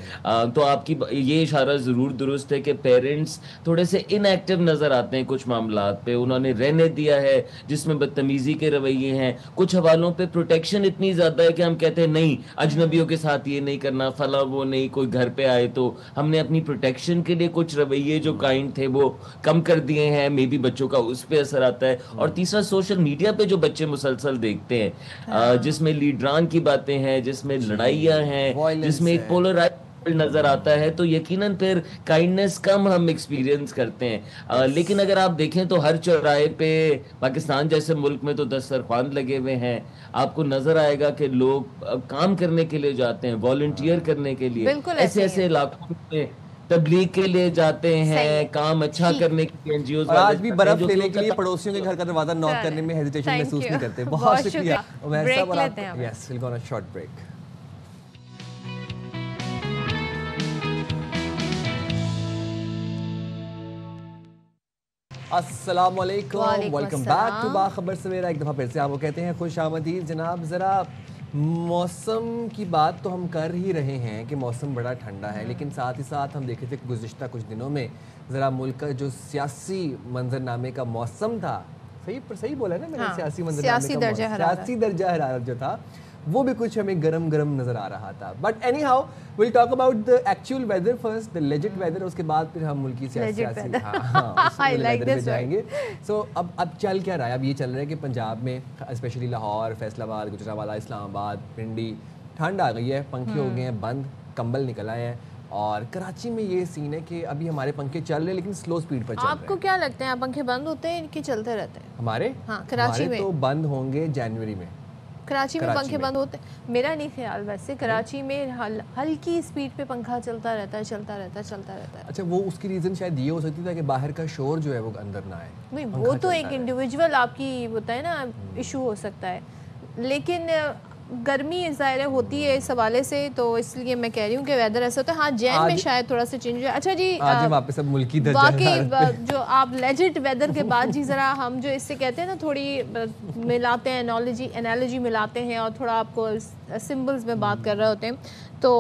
تو آپ کی یہ اشارہ ضرور درست ہے کہ پیرنٹس تھوڑے سے ان ایکٹیو نظر آتے ہیں کچھ معاملات پہ, انہوں نے رہنے دیا ہے جس میں بدتمیزی کے رویے ہیں. کچھ حوالوں پہ پروٹیکشن اتنی زیادہ ہے کہ ہم کہتے ہیں نہیں اجنبیوں کے ساتھ یہ نہیں کرنا, فلاں وہ نہیں, کوئی گھر پہ آئے تو ہم نے اپنی پروٹیکشن کے لیے کچھ رویے جو کائنڈ تھے وہ کم کر دیے ہیں. مے بی بچوں کا اس پہ اثر آتا ہے. اور تیسرا سوشل میڈیا پہ جو بچے مسلسل دیکھتے ہیں جس میں لیڈران کی باتیں ہیں, جس میں لڑائیاں ہیں, جس میں ایک پولرائز نظر آتا ہے, تو یقیناً پھر کائنڈنس کم ہم ایکسپیرینس کرتے ہیں. لیکن اگر آپ دیکھیں تو ہر چوراہے پہ پاکستان جیسے ملک میں تو دسترخوان لگے ہوئے ہیں, آپ کو نظر آئے گا کہ لوگ کام کرنے کے لیے جاتے ہیں, والنٹیئر کرنے کے لیے, ایسے ایسے علاقوں میں تبلیغ کے لیے جاتے ہیں, کام اچھا کرنے کے لیے. این جی اوز آج بھی برف لینے کے لیے پڑوسیوں کے گھر کا دروازہ نوک کرنے میں ہیزیٹیشن محسوس نہیں کرتے. بہت شکریہ Umair Sahab. Yes well go on a short break. السلام علیکم, ویلکم بیک ٹو باخبر سویرا. ایک دفعہ پھر سے آپ کو کہتے ہیں خوش آمدید. جناب ذرا موسم کی بات تو ہم کر ہی رہے ہیں کہ موسم بڑا ٹھنڈا ہے, لیکن ساتھ ہی ساتھ ہم دیکھے تھے گزشتہ کچھ دنوں میں ذرا ملک کا جو سیاسی منظرنامے کا موسم تھا, صحیح بولا ہے نا میں نے, سیاسی منظرنامے کا سیاسی درجہ حرارت جو تھا وہ بھی کچھ ہمیں گرم گرم نظر آ رہا تھا. But anyhow we'll talk about the actual weather first, the legit weather, اس کے بعد پھر ہم ملکی سیاسی ویدر پہ جائیں گے. سو اب چل کیا رہا ہے؟ اب یہ چل رہا ہے کہ پنجاب میں اسپیشلی لاہور, فیصل آباد, گجرانوالہ, اسلام آباد, پنڈی, ٹھنڈ آ گئی ہے, پنکھے ہو گئے ہیں بند, کمبل نکل آئے ہیں. اور کراچی میں یہ سین ہے کہ ابھی ہمارے پنکھے چل رہے ہیں لیکن سلو سپیڈ پر چل رہے ہیں. آپ کو کیا لگتا ہے پنکھے بند ہوتے ہیں کہ چلتے رہتے ہیں؟ ہمارے کراچی میں تو بند ہوں گے جنوری میں. کراچی میں پنکھے بند ہوتے ہیں؟ میرا نہیں خیال, ویسے کراچی میں ہلکی سپیڈ پہ پنکھا چلتا رہتا ہے. اچھا, وہ اس کی ریزن شاید یہ ہو سکتی ہے کہ باہر کا شور جو ہے وہ اندر نہ آئے. نہیں, وہ تو ایک انڈیویجول آپ کی ہوتا ہے نا ایشو ہو سکتا ہے, لیکن گرمی ظاہر ہوتی ہے اس حوالے سے، تو اس لیے میں کہہ رہی ہوں کہ ویدر ایسا ہوتا ہے. ہاں جین میں شاید تھوڑا سا چینج ہے. اچھا جی آج واپس اب ملکی درجہ واقعی جو آپ لیجٹ ویدر کے بعد جی ذرا ہم جو اس سے کہتے ہیں نا تھوڑی ملاتے ہیں انالوجی ملاتے ہیں اور تھوڑا آپ کو سمبلز میں بات کر رہے ہوتے ہیں، تو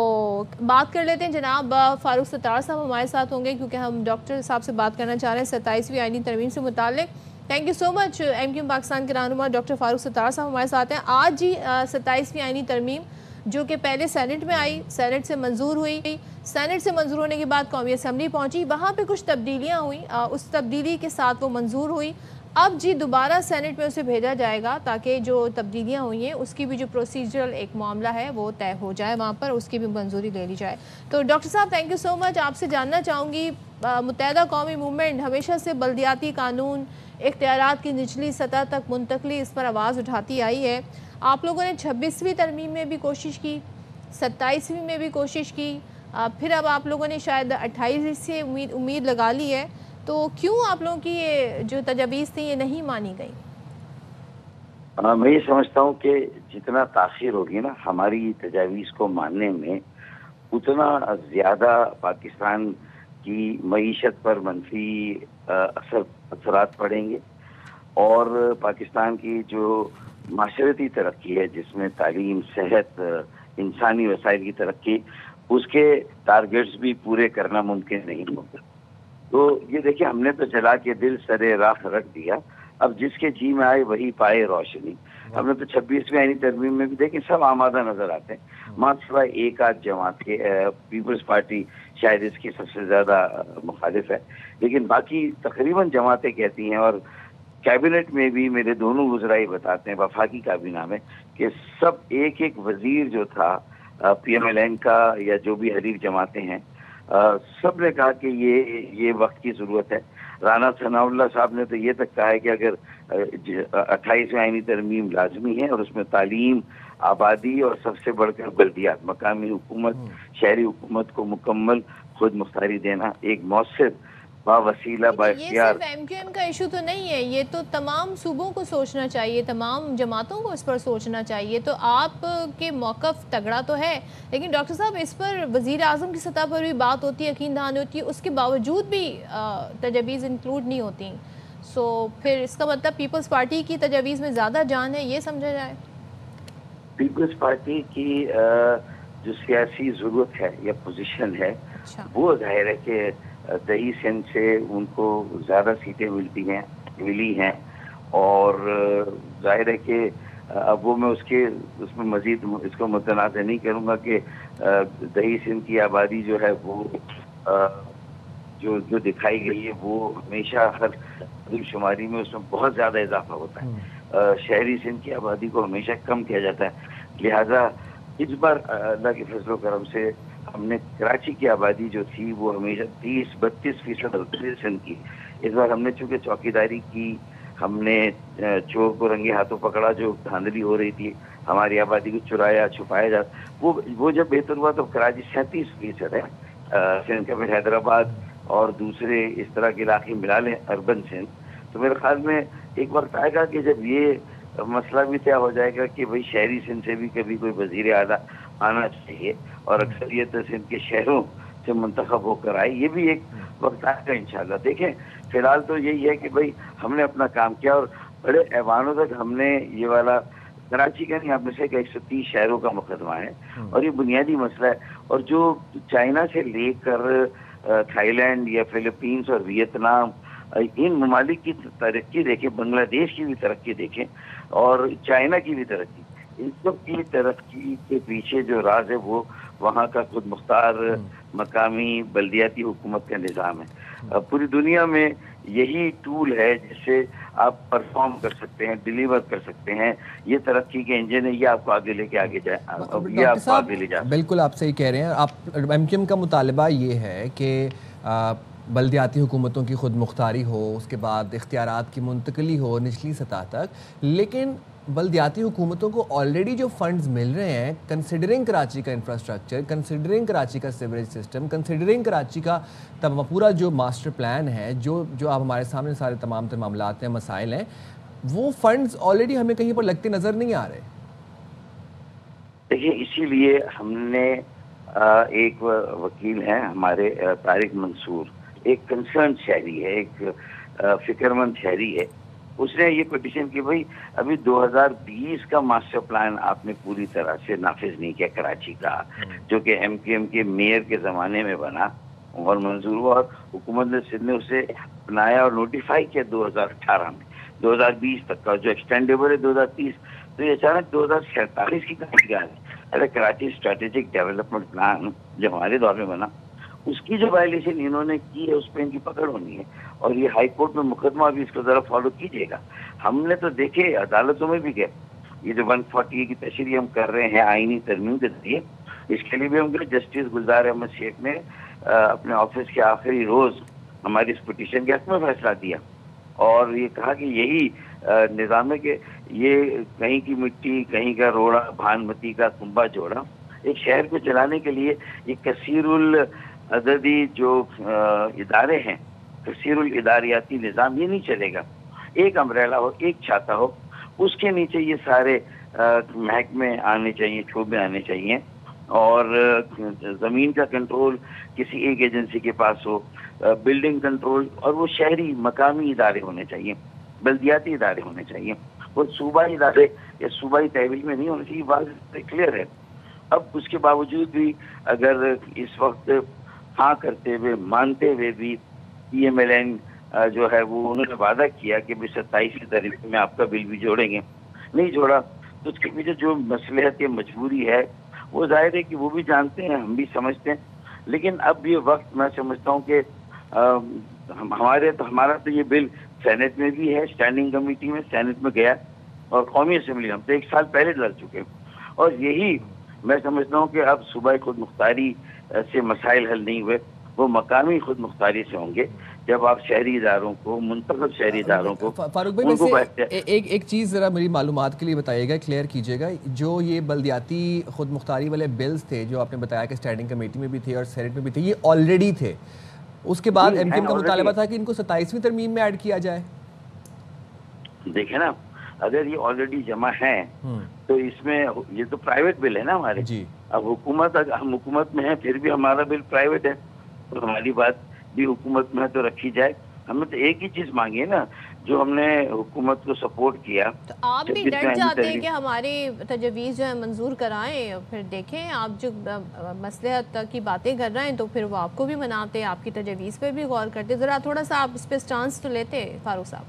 بات کر لیتے ہیں. جناب فاروق ستار صاحب ہمارے ساتھ ہوں گے کیونکہ ہم ڈاکٹر صاحب سے بات کرنا چاہ رہے ہیں 27ویں آئینی ترمیم سے متعلق. Thank you so much. M Q Pakistan کے رہنما ڈاکٹر فاروق ستار صاحب ہمارے ساتھ ہیں. آج جی 27ویں آئینی ترمیم جو کہ پہلے سینٹ میں آئی، سینٹ سے منظور ہوئی، سینٹ سے منظور ہونے کے بعد قومی اسمبلی پہنچی، وہاں پہ کچھ تبدیلیاں ہوئیں، اس تبدیلی کے ساتھ وہ منظور ہوئی. اب جی دوبارہ سینٹ میں اسے بھیجا جائے گا تاکہ جو تبدیلیاں ہوئی ہیں اس کی بھی جو پروسیجرل ایک معاملہ ہے وہ طے ہو جائے، وہاں پر اس کی بھی منظوری لے لی جائے. تو ڈاکٹر صاحب تھینک یو سو مچ. آپ سے جاننا چاہوں گی، متحدہ قومی موومنٹ ہمیشہ سے بلدیاتی قانون، اختیارات کی نچلی سطح تک منتقلی، اس پر آواز اٹھاتی آئی ہے. آپ لوگوں نے 26ویں ترمیم میں بھی کوشش کی، 27ویں میں بھی کوشش کی، پھر اب آپ لوگوں نے شاید 28 سے امید لگا لی ہے، تو کیوں آپ لوگوں کی یہ جو تجاویز تھیں یہ نہیں مانی گئی؟ میں یہ سمجھتا ہوں کہ جتنا تاخیر ہوگی نا ہماری تجاویز کو ماننے میں، اتنا زیادہ پاکستان کی معیشت پر منفی اثرات پڑیں گے، اور پاکستان کی جو معاشرتی ترقی ہے جس میں تعلیم، صحت، انسانی وسائل کی ترقی، اس کے ٹارگیٹس بھی پورے کرنا ممکن نہیں ہوگا. تو یہ دیکھیں، ہم نے تو چلا کے دل سرے راہ رکھ دیا، اب جس کے جی میں آئے وہی پائے روشنی. ہم نے تو 26ویں آئینی ترمیم میں بھی دیکھیں سب آمادہ نظر آتے ہیں، ماں سوائے ایک آدھ جماعت کے. پیپلز پارٹی شاید اس کی سب سے زیادہ مخالف ہے، لیکن باقی تقریباً جماعتیں کہتی ہیں، اور کیبنٹ میں بھی میرے دونوں وزراء بتاتے ہیں وفاقی کابینہ میں کہ سب ایک وزیر جو تھا پی ایم ایل این کا یا جو بھی حریف جماعتیں ہیں، سب نے کہا کہ یہ وقت کی ضرورت ہے. رانا ثناء اللہ صاحب نے تو یہ تک کہا ہے کہ اگر 28ویں آئینی ترمیم لازمی ہے اور اس میں تعلیم، آبادی اور سب سے بڑھ کر بلدیات، مقامی حکومت، شہری حکومت کو مکمل خود مختاری دینا، ایک مؤثر باوسیلہ بااختیار. یہ صرف ایم کیو ایم کا ایشو تو نہیں ہے، یہ تو تمام صوبوں کو سوچنا چاہیے، تمام جماعتوں کو اس پر سوچنا چاہیے. تو آپ کے موقف تگڑا تو ہے، لیکن ڈاکٹر صاحب اس پر وزیر اعظم کی سطح پر بھی بات ہوتی ہے، یقین دہانی ہوتی ہے، اس کے باوجود بھی تجاویز انکلوڈ نہیں ہوتی. سو پھر اس کا مطلب پیپلز پارٹی کی تجاویز میں زیادہ جان ہے، یہ سمجھا جائے؟ پیپلز پارٹی کی جو سیاسی ضرورت ہے یا پوزیشن ہے، وہ ظاہر ہے کہ دہی سندھ سے ان کو زیادہ سیٹیں ملی ہیں، اور ظاہر ہے کہ اب وہ میں اس میں مزید اس کو متنازع نہیں کروں گا کہ دہی سندھ کی آبادی جو ہے وہ جو دکھائی گئی ہے وہ ہمیشہ ہر شماری میں اس میں بہت زیادہ اضافہ ہوتا ہے. شہری سندھ کی آبادی کو ہمیشہ کم کیا جاتا ہے، لہذا اس بار اللہ کے فضل و کرم سے ہم نے کراچی کی آبادی جو تھی وہ ہمیشہ 30-32% ہوتی سندھ کی. اس بار ہم نے چونکہ چوکیداری کی، ہم نے چور کو رنگے ہاتھوں پکڑا، جو دھاندلی ہو رہی تھی، ہماری آبادی کو چرایا چھپایا جاتا، وہ جب بہتر ہوا تو کراچی 37% ہے. سندھ کا پھر حیدرآباد اور دوسرے اس طرح کے علاقے ملا لیں اربن سندھ، تو میرے خیال میں ایک وقت آئے گا کہ جب یہ مسئلہ بھی طے ہو جائے گا کہ بھئی شہری سندھ سے بھی کبھی کوئی وزیر اعلیٰ آنا چاہیے اور اکثریت سندھ کے شہروں سے منتخب ہو کر آئے. یہ بھی ایک وقت آئے گا انشاءاللہ. دیکھیں فی الحال تو یہی ہے کہ بھئی ہم نے اپنا کام کیا، اور بڑے ایوانوں تک ہم نے یہ والا کراچی کا نہیں، آپ میں سے 130 شہروں کا مقدمہ ہے، اور یہ بنیادی مسئلہ ہے. اور جو چائنا سے لے کر تھائی لینڈ یا فلپینس اور ویتنام، ان ممالک کی ترقی دیکھیں، بنگلہ دیش کی بھی ترقی دیکھیں اور چائنا کی بھی ترقی، ان سب کی ترقی کے پیچھے جو راز ہے وہ وہاں کا خود مختار مقامی بلدیاتی حکومت کا نظام ہے. پوری دنیا میں یہی ٹول ہے جس سے آپ پرفارم کر سکتے ہیں، ڈیلیور کر سکتے ہیں. یہ ترقی کے انجن ہے، یہ آپ کو آگے لے کے آگے جائے، یہ آپ کو آگے لے جائے. بالکل آپ صحیح کہہ رہے ہیں. آپ ایم کیو ایم کا مطالبہ یہ ہے کہ بلدیاتی حکومتوں کی خود مختاری ہو، اس کے بعد اختیارات کی منتقلی ہو نچلی سطح تک، لیکن بلدیاتی حکومتوں کو آلریڈی جو فنڈز مل رہے ہیں، کنسیڈرنگ کراچی کا انفراسٹرکچر، کنسیڈرنگ کراچی کا سیوریج سسٹم، کنسیڈرنگ کراچی کا پورا جو ماسٹر پلان ہے، جو آپ ہمارے سامنے سارے تمام معاملات ہیں، مسائل ہیں، وہ فنڈز آلریڈی ہمیں کہیں پر لگتے نظر نہیں آ رہے. دیکھیے اسی لیے ہم نے ایک وکیل ہیں ہمارے طارق منصور، ایک کنسرن شہری ہے، ایک فکر مند شہری ہے، اس نے یہ پٹیشن کی بھائی ابھی 2020 کا ماسٹر پلان آپ نے پوری طرح سے نافذ نہیں کیا کراچی کا، جو کہ ایم کیو ایم کے میئر کے زمانے میں بنا اور منظور ہوا، اور حکومت نے سندھ نے اسے بنایا اور نوٹیفائی کیا 2018 میں 2020 تک کا، جو ایکسٹینڈیبل ہے 2030. تو یہ اچانک 2047 کی کہانی ہے. ارے کراچی اسٹریٹجک ڈیولپمنٹ پلان جو ہمارے دور میں بنا، اس کی جو وائلیشن انہوں نے کی ہے اس پہ ان کی پکڑ ہونی ہے، اور یہ ہائی کورٹ میں مقدمہ بھی اس کو ذرا فالو کیجیے گا. ہم نے تو دیکھے عدالتوں میں بھی گئے، یہ جو 140 کی تشریح ہم کر رہے ہیں آئینی ترمیم کے ذریعے، اس کے لیے بھی ہم گئے. جسٹس گلزار احمد شیخ نے اپنے آفس کے آخری روز ہماری اس پٹیشن کے حق میں فیصلہ دیا اور یہ کہا کہ یہی نظام ہے کہ یہ کہیں کی مٹی کہیں کا روڑا بھانمتی کا کنبا جوڑا، ایک شہر کو چلانے کے لیے یہ کثیر العددی جو ادارے ہیں، کثیر الاداریاتی نظام، یہ نہیں چلے گا. ایک امبریلا ہو، ایک چھاتا ہو، اس کے نیچے یہ سارے محکمے آنے چاہیے، شعبے آنے چاہیے، اور زمین کا کنٹرول کسی ایک ایجنسی کے پاس ہو، بلڈنگ کنٹرول، اور وہ شہری مقامی ادارے ہونے چاہیے، بلدیاتی ادارے ہونے چاہیے، وہ صوبائی ادارے یا صوبائی تحویل میں نہیں ہونے چاہیے. بات کلیئر ہے. اب اس کے باوجود بھی اگر اس وقت ہاں کرتے ہوئے مانتے ہوئے بھی پی ایم ایل این جو ہے وہ انہوں نے وعدہ کیا کہ 27 تاریخ میں آپ کا بل بھی جوڑیں گے، نہیں جوڑا، تو اس کے پیچھے جو مصلحت یا مجبوری ہے وہ ظاہر ہے کہ وہ بھی جانتے ہیں، ہم بھی سمجھتے ہیں. لیکن اب یہ وقت میں سمجھتا ہوں کہ ہمارا تو یہ بل سینٹ میں بھی ہے، اسٹینڈنگ کمیٹی میں، سینٹ میں گیا، اور قومی اسمبلی ہم تو 1 سال پہلے لڑ چکے ہیں. اور یہی میں سمجھتا ہوں کہ اب صوبائی خود مختاری سے مسائل حل نہیں ہوئے، وہ مقامی خود مختاری سے ہوں گے جب آپ شہری اداروں کو، منتخب شہری اداروں کو. فاروق بھائی ویسے ایک چیز ذرا میری معلومات کے لیے بتائیے گا، کلیئر کیجیے گا، جو یہ بلدیاتی خود مختاری والے بلز تھے جو آپ نے بتایا کہ اسٹینڈنگ کمیٹی میں بھی تھے اور سینٹ میں بھی تھے، یہ آلریڈی تھے، اس کے بعد ایم کیو ایم کا مطالبہ تھا کہ ان کو 27ویں ترمیم میں ایڈ کیا جائے. دیکھیں نا، اگر یہ آلریڈی جمع ہیں تو اس میں یہ تو پرائیویٹ بل ہے نا ہمارے. اب ہم حکومت میں ہیں پھر بھی ہمارا بل پرائیویٹ ہے، تو ہماری بات بھی حکومت میں ہے تو رکھی جائے. ہم نے تو ایک ہی چیز مانگی ہے نا، جو ہم نے حکومت کو سپورٹ کیا. تو آپ بھی ڈٹ جاتے ہیں کہ ہماری تجویز جو ہے منظور کرائیں، پھر دیکھیں آپ جو مصلحت کی باتیں کر رہے ہیں تو پھر وہ آپ کو بھی مناتے، آپ کی تجویز پہ بھی غور کرتے. ذرا تھوڑا سا آپ اس پہ سٹانس تو لیتے فاروق صاحب.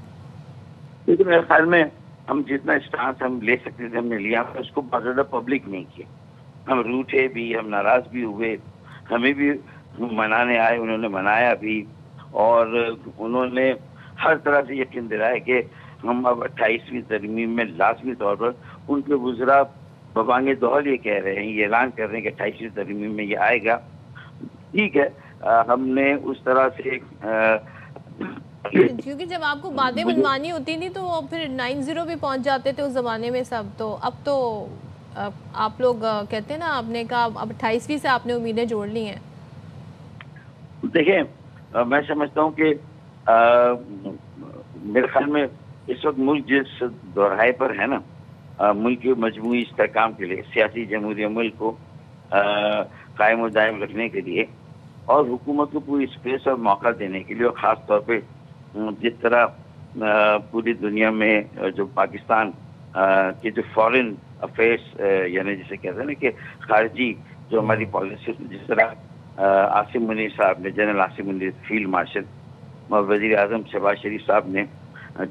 لیکن میرے خیال میں ہم جتنا اسٹانس ہم لے سکتے تھے ہم نے لیا، اس کو باضابطہ پبلک نہیں کیا. ہم روٹھے بھی، ہم ناراض بھی ہوئے، ہمیں بھی منانے آئے، انہوں نے منایا بھی، اور انہوں نے ہر طرح سے یقین دلایا کہ ہم اب 28ویں ترمیم میں لازمی طور پر ان کے وزراء ببانگ دہل یہ کہہ رہے ہیں، یہ اعلان کر رہے ہیں کہ 28ویں ترمیم میں یہ آئے گا. ٹھیک ہے، ہم نے اس طرح سے کیونکہ جب آپ کو باتیں منوانی ہوتی تھی تو پھر 9-0 بھی پہنچ جاتے تھے اس زمانے میں سب. تو اب تو آپ لوگ کہتے ہیں نا، آپ نے کہا اب 28ویں سے آپ نے امیدیں جوڑ لی ہیں. دیکھیں میں سمجھتا ہوں کہ میرے خیال میں اس وقت ملک جس دورائے پر ہے نا، ملک کے مجموعی استحکام کے لیے، سیاسی جمہوریہ ملک کو قائم و دائم رکھنے کے لیے اور حکومت کو پوری اسپیس اور موقع دینے کے لیے، اور خاص طور پہ جس طرح پوری دنیا میں جو پاکستان کے جو فارن افیئرس یعنی جسے کہتے ہیں نا کہ خارجی جو ہماری پالیسی، جس طرح عاصم منیر صاحب نے، general Asim Munir field marshal, اور وزیر اعظم شہباز شریف صاحب نے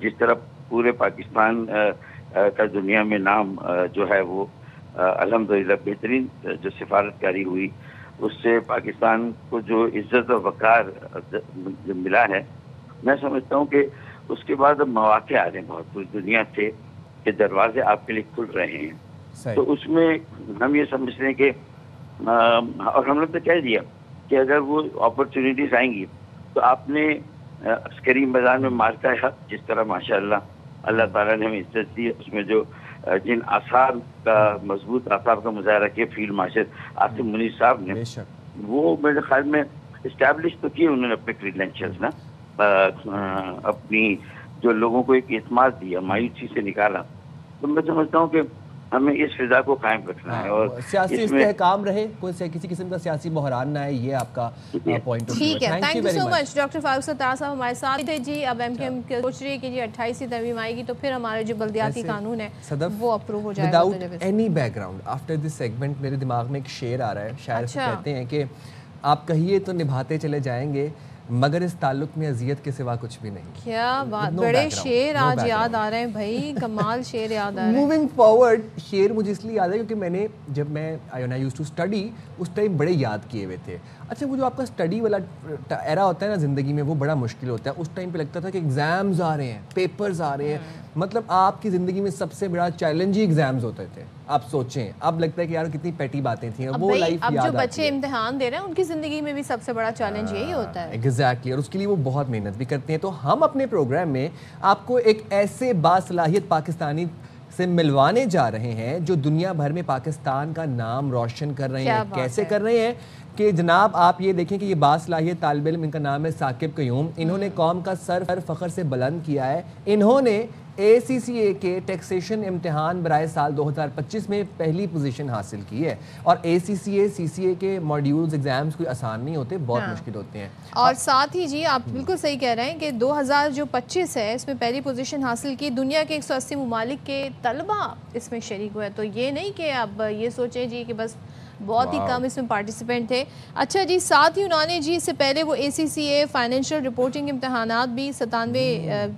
جس طرح پورے پاکستان کا دنیا میں نام جو ہے وہ الحمدللہ بہترین جو سفارتکاری ہوئی، اس سے پاکستان کو جو عزت و وقار ملا ہے، میں سمجھتا ہوں کہ اس کے بعد اب مواقع آ رہے ہیں بہت پوری دنیا سے کہ دروازے آپ کے لیے کھل رہے ہیں. تو اس میں ہم یہ سمجھتے ہیں کہ اور ہم نے تو کہہ دیا کہ اگر وہ اپرچونیٹیز آئیں گی تو آپ نے عسکری میدان میں مارکا ہے، جس طرح ماشاءاللہ اللہ تعالیٰ نے ہمیں عزت دی، اس میں جو جن آثار کا مضبوط آثار کا مظاہرہ کیا فیلڈ مارشل عاصم منیر صاحب نے، وہ میرے خیال میں اسٹیبلش تو کیے انہوں نے اپنے کریڈینشیلز نا، اپنی جو لوگوں کو ایک اعتماد دیا، مایوسی سے نکالا. تو میں سمجھتا ہوں کہ ہمیں اس فضا کو قائم رکھنا ہے اور سیاسی استحکام رہے, کوئی کسی قسم کا سیاسی بحران نہ ہے, یہ آپ کا پوائنٹ. ٹھیک ہے, thank you so much. Doctor Farooq Sattar Sahab ہمارے ساتھ تھے جی. اب ایم کیو ایم سوچ رہی ہے کہ جی 28 ترمیم آئے گی تو پھر ہمارے جو بلدیاتی قانون ہے وہ اپروو ہو جائے گا. Without any background after this segment میرے دماغ میں ایک شعر آ رہا ہے. شاعر کہتے ہیں کہ آپ کہیے تو نبھاتے چلے جائیں گے مگر اس تعلق میں اذیت کے سوا کچھ بھی نہیں. کیا بات, بڑے شعر آج یاد آ رہے ہیں بھائی, کمال شعر یاد آ رہے ہیں. موونگ فارورڈ شعر مجھے اس لیے یاد ہے کیونکہ جب میں یوز ٹو اسٹڈی اس ٹائم بڑے یاد کیے ہوئے تھے. اچھا وہ جو آپ کا اسٹڈی والا ایرا ہوتا ہے نا زندگی میں, وہ بڑا مشکل ہوتا ہے. اس ٹائم پہ لگتا تھا کہ ایگزامز آ رہے ہیں, پیپرز آ رہے ہیں, مطلب آپ کی زندگی میں سب سے بڑا چیلنج ہی ایگزامز ہوتے تھے. آپ سوچیں اب لگتا ہے کہ یار کتنی پیٹی باتیں تھیں, وہ لائف اب جو بچے امتحان دے رہے ہیں ان کی زندگی میں بھی سب سے بڑا چیلنج یہی ہوتا ہے. ایگزیکٹلی, اور اس کے لیے وہ بہت محنت بھی کرتے ہیں. تو ہم اپنے پروگرام میں آپ کو ایک ایسے باصلاحیت پاکستانی سے ملوانے جا رہے ہیں جو دنیا بھر میں پاکستان کا نام روشن کر رہے ہیں. کیسے کر رہے ہیں کہ جناب آپ یہ دیکھیں کہ یہ باصلاحیت طالب علم, ان کا نام ہے ثاقب قیوم. انہوں نے قوم کا سر فخر سے بلند کیا ہے. انہوں نے ACCA کے ٹیکسیشن امتحان برائے سال 2025 میں پہلی پوزیشن حاصل کی ہے. اور ACCA CCA کے ماڈیولز ایگزامز کوئی آسان نہیں ہوتے, بہت مشکل ہوتے ہیں. اور ساتھ ہی جی آپ بالکل صحیح کہہ رہے ہیں کہ 2025 ہے, اس میں پہلی پوزیشن حاصل کی. دنیا کے 180 ممالک کے طلبہ اس میں شریک ہوئے. تو یہ نہیں کہ اب یہ سوچیں جی کہ بس بہت ہی کم اس میں پارٹیسپینٹ تھے. اچھا جی, ساتھ ہی انہوں نے جی اس سے پہلے وہ ACCA فائنینشیل رپورٹنگ امتحانات بھی 97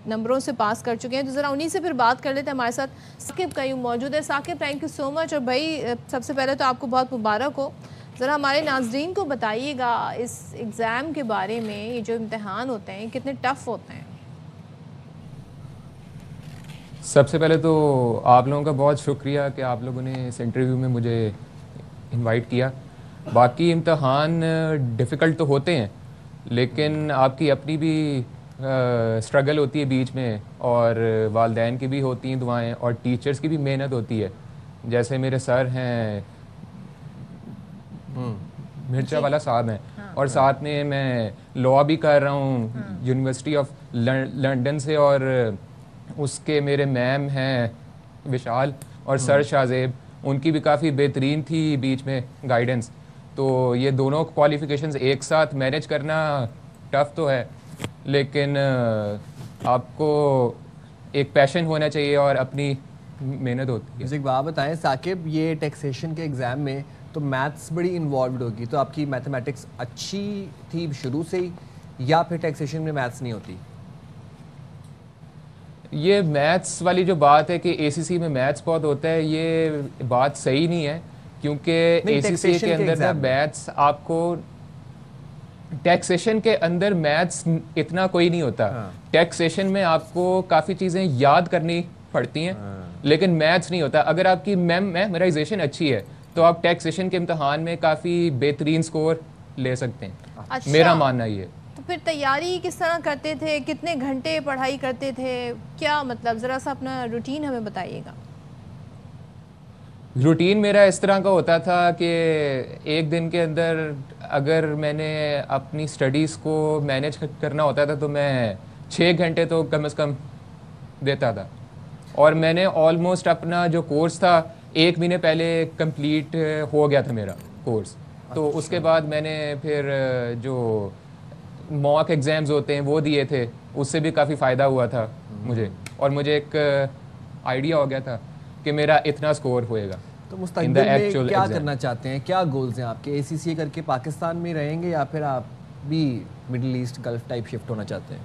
نمبروں سے پاس کر چکے ہیں. تو ذرا انہی سے پھر بات کر لیتے ہیں. ہمارے ساتھ ثاقب قیوم موجود ہے. ثاقب تھینک یو سو مچ. اور بھائی سب سے پہلے تو آپ کو بہت مبارک ہو. ذرا ہمارے ناظرین کو بتائیے گا اس ایگزام کے بارے میں, یہ جو امتحان ہوتے ہیں کتنے ٹف ہوتے ہیں. سب سے پہلے تو آپ لوگوں کا بہت شکریہ کہ آپ لوگوں نے اس انٹرویو میں مجھے انوائٹ کیا. باقی امتحان ڈیفیکلٹ تو ہوتے ہیں لیکن آپ کی اپنی بھی اسٹرگل ہوتی ہے بیچ میں, اور والدین کی بھی ہوتی ہیں دعائیں, اور ٹیچرز کی بھی محنت ہوتی ہے. جیسے میرے سر ہیں مرچا والا صاحب ہیں, اور ساتھ میں میں لاء بھی کر رہا ہوں یونیورسٹی آف لنڈن سے, اور اس کے میرے میم ہیں وشال اور سر شاہزیب, ان کی بھی کافی بہترین تھی بیچ میں گائیڈنس. تو یہ دونوں کوالیفیکیشنز ایک ساتھ مینیج کرنا ٹف تو ہے, لیکن آپ کو ایک پیشن ہونا چاہیے اور اپنی محنت ہوتی ہے. ایک بات بتائیں ثاقب, یہ ٹیکسیشن کے ایگزام میں تو میتھس بڑی انوالوڈ ہوگی, تو آپ کی میتھمیٹکس اچھی تھی شروع سے ہی یا پھر ٹیکسیشن میں میتھس نہیں ہوتی؟ یہ میتھس والی جو بات ہے کہ ACC میں میتھس بہت ہوتا ہے, یہ بات صحیح نہیں ہے, کیونکہ ACC کے اندر میتھس آپ کو, ٹیکسیشن کے اندر میتھس اتنا کوئی نہیں ہوتا. ٹیکسیشن میں آپ کو کافی چیزیں یاد کرنی پڑتی ہیں لیکن میتھس نہیں ہوتا. اگر آپ کی میمورائزیشن اچھی ہے تو آپ ٹیکسیشن کے امتحان میں کافی بہترین سکور لے سکتے ہیں. میرا ماننا یہ ہے. تو پھر تیاری کس طرح کرتے تھے, کتنے گھنٹے پڑھائی کرتے تھے, کیا مطلب ذرا سا اپنا روٹین ہمیں بتائیے گا. روٹین میرا اس طرح کا ہوتا تھا کہ ایک دن کے اندر اگر میں نے اپنی سٹڈیز کو مینیج کرنا ہوتا تھا تو میں 6 گھنٹے تو کم از کم دیتا تھا, اور میں نے آلموسٹ اپنا جو کورس تھا 1 مہینے پہلے کمپلیٹ ہو گیا تھا میرا کورس. تو اس کے بعد میں نے پھر جو موک ایگزامز ہوتے ہیں وہ دیے تھے, اس سے بھی کافی فائدہ ہوا تھا مجھے, اور مجھے ایک آئیڈیا ہو گیا تھا کہ میرا اتنا سکور ہوئے گا. تو مستقبل میں کیا کرنا چاہتے ہیں, کیا گولز ہیں آپ کے؟ ACCA کر کے پاکستان میں رہیں گے یا پھر آپ بھی Middle East Gulf type shift ہونا چاہتے ہیں؟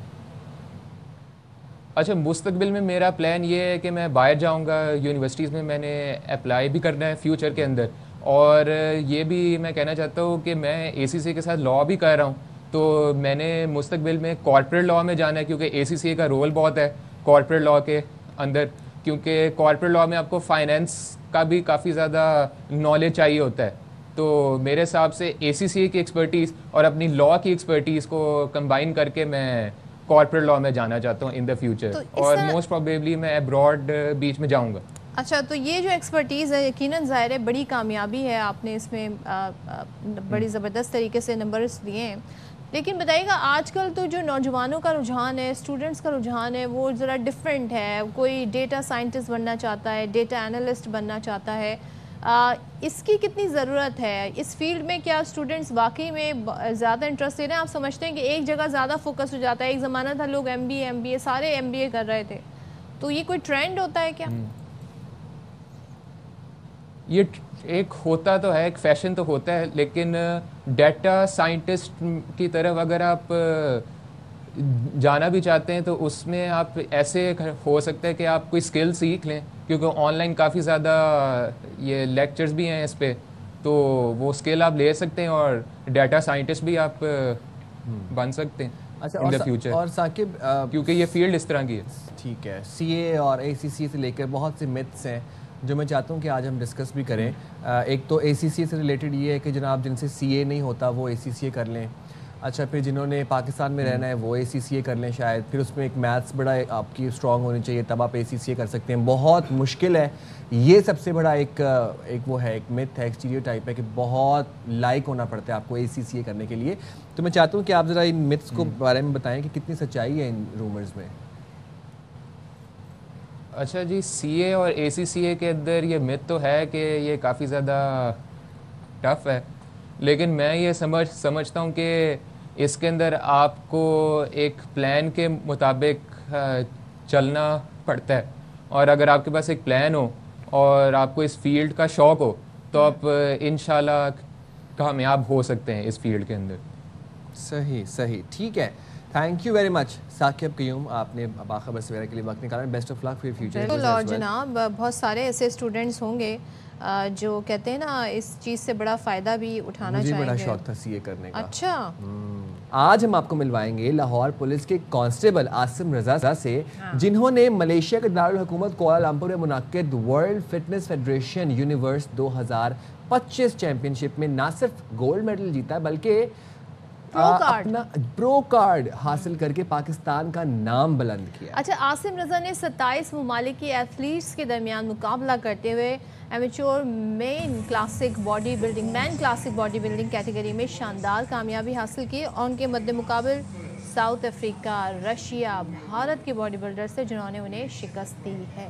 اچھا, مستقبل میں میرا پلان یہ ہے کہ میں باہر جاؤں گا, یونیورسٹیز میں میں نے اپلائی بھی کرنا ہے فیوچر کے اندر, اور یہ بھی میں کہنا چاہتا ہوں کہ میں ACCA کے ساتھ لاء بھی کر رہا ہوں. تو میں نے مستقبل میں کارپوریٹ لاء میں جانا ہے, کیونکہ ACCA کا رول بہت ہے کارپوریٹ لاء کے اندر, کیونکہ کارپوریٹ لاء میں آپ کو فائنینس کا بھی کافی زیادہ نالج چاہیے ہوتا ہے. تو میرے حساب سے ACCA کی ایکسپرٹیز اور اپنی لاء کی ایکسپرٹیز کو کمبائن کر کے میں کارپوریٹ لاء میں جانا چاہتا ہوں ان دا فیوچر, اور موسٹ پروبیبلی میں ابراڈ بیچ میں جاؤں گا. اچھا, تو یہ جو ایکسپرٹیز ہے یقیناً ظاہر ہے بڑی کامیابی ہے, آپ نے اس میں بڑی زبردست طریقے سے نمبرز دیے ہیں. لیکن بتائیے گا آج کل تو جو نوجوانوں کا رجحان ہے، اسٹوڈنٹس کا رجحان ہے، وہ ذرا ڈفرینٹ ہے. کوئی ڈیٹا سائنٹسٹ بننا چاہتا ہے، ڈیٹا انالسٹ بننا چاہتا ہے. اس کی کتنی ضرورت ہے اس فیلڈ میں؟ کیا اسٹوڈنٹس واقعی میں زیادہ انٹرسٹڈ ہیں؟ آپ سمجھتے ہیں کہ ایک جگہ زیادہ فوکس ہو جاتا ہے؟ ایک زمانہ تھا لوگ ایم بی اے سارے ایم بی اے کر رہے تھے، تو یہ کوئی ٹرینڈ ہوتا ہے کیا؟ یہ ایک ہوتا تو ہے، ایک فیشن تو ہوتا ہے، لیکن ڈیٹا سائنٹسٹ کی طرف اگر آپ جانا بھی چاہتے ہیں تو اس میں آپ ایسے ہو سکتا ہے کہ آپ کوئی اسکل سیکھ لیں، کیونکہ آن لائن کافی زیادہ یہ لیکچرز بھی ہیں اس پہ، تو وہ اسکل آپ لے سکتے ہیں اور ڈیٹا سائنٹسٹ بھی آپ بن سکتے ہیں ان دا فیوچر. اور ثاقب کیونکہ یہ فیلڈ اس طرح کی ہے. ٹھیک ہے، سی اے اور اے سی سی سے لے کر بہت سے متس ہیں جو میں چاہتا ہوں کہ آج ہم ڈسکس بھی کریں. ایک تو اے سی سی سے ریلیٹڈ یہ ہے کہ جناب جن سے سی اے نہیں ہوتا وہ اے سی سی اے کر لیں. اچھا، پھر جنہوں نے پاکستان میں رہنا ہے وہ اے سی سی اے کر لیں شاید. پھر اس میں ایک میتھس بڑا آپ کی اسٹرانگ ہونی چاہیے تب آپ اے سی سی اے کر سکتے ہیں. بہت مشکل ہے یہ، سب سے بڑا ایک وہ ہے، ایک متھ ہے، ایک اسٹیریوٹائپ ہے کہ بہت لائق ہونا پڑتا ہے آپ کو اے سی سی اے کرنے کے لیے. تو میں چاہتا ہوں کہ آپ ذرا ان متھس کو بارے میں بتائیں کہ کتنی سچائی ہے ان رومرز میں. اچھا جی، سی اے اور اے سی سی اے کے اندر یہ مت تو ہے کہ یہ کافی زیادہ ٹف ہے، لیکن میں یہ سمجھتا ہوں کہ اس کے اندر آپ کو ایک پلان کے مطابق چلنا پڑتا ہے، اور اگر آپ کے پاس ایک پلان ہو اور آپ کو اس فیلڈ کا شوق ہو تو آپ انشاءاللہ کامیاب ہو سکتے ہیں اس فیلڈ کے اندر. صحیح ٹھیک ہے. Thank you very much Saqib Qayyum, آپ نے باخبر سویرا کے لیے وقت نکالا. Best of luck for future. بالکل. اور جناب بہت سارے ایسے اسٹوڈنٹس ہوں گے جو کہتے ہیں نا اس چیز سے بڑا فائدہ بھی اٹھانا چاہیں گے. مجھے بڑا شوق تھا سی اے کرنے کا. اچھا. آج ہم آپ کو ملوائیں گے لاہور پولیس کے کانسٹیبل عاصم رضا سے، جنہوں نے ملیشیا کے دارالحکومت کوالالمپور میں منعقد world fitness federation universe 2025 championship میں نہ صرف گولڈ میڈل جیتا بلکہ اپنا پرو کارڈ حاصل کر کے پاکستان کا نام بلند کیا. اچھا، عاصم رضا نے 27 ممالک کے ایتھلیٹس کے درمیان مقابلہ کرتے ہوئے ایمیچور مین کلاسک باڈی بلڈنگ کیٹیگری میں شاندار کامیابی حاصل کی، اور ان کے مد مقابل ساؤتھ افریقہ، رشیا، بھارت کے باڈی بلڈر سے جنہوں نے انہیں شکست دی ہے.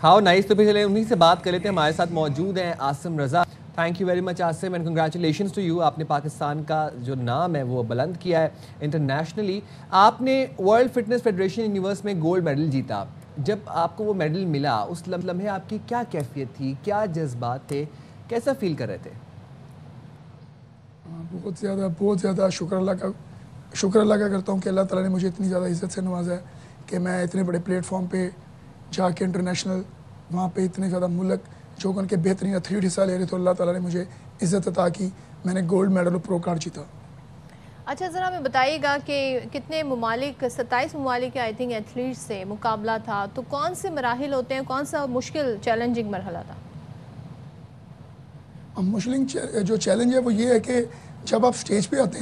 How nice. تو پھر چلے انہی سے بات کر لیتے ہیں. ہمارے ساتھ موجود ہیں Asim Raza. Thank you very much Asim and congratulations to you. آپ نے پاکستان کا جو نام ہے وہ بلند کیا ہے انٹرنیشنلی. آپ نے ورلڈ فٹنس فیڈریشن یونیورس میں گولڈ میڈل جیتا. جب آپ کو وہ میڈل ملا اس لمحے آپ کی کیا کیفیت تھی، کیا جذبات تھے، کیسا فیل کر رہے تھے؟ بہت زیادہ شکر اللہ کا کرتا ہوں کہ اللہ تعالیٰ نے مجھے اتنی زیادہ عزت سے نوازا ہے کہ میں اتنے بڑے پلیٹ فارم پہ جا کے انٹرنیشنل وہاں پہ اتنے زیادہ ملک جو ان کے بہترین ایتھلیٹ حصہ لے رہے تو اللہ تعالیٰ نے مجھے عزت عطا کی. میں نے گولڈ میڈل اور پرو کارڈ جیتا. اچھا، ذرا ہمیں بتائیے گا کہ کتنے ممالک، 27 ممالک کے آئی تھنک ایتھلیٹ سے مقابلہ تھا، تو کون سے مراحل ہوتے ہیں، کون سا مشکل چیلنجنگ مرحلہ تھا؟ جو چیلنج ہے وہ یہ ہے کہ جب آپ سٹیج پہ آتے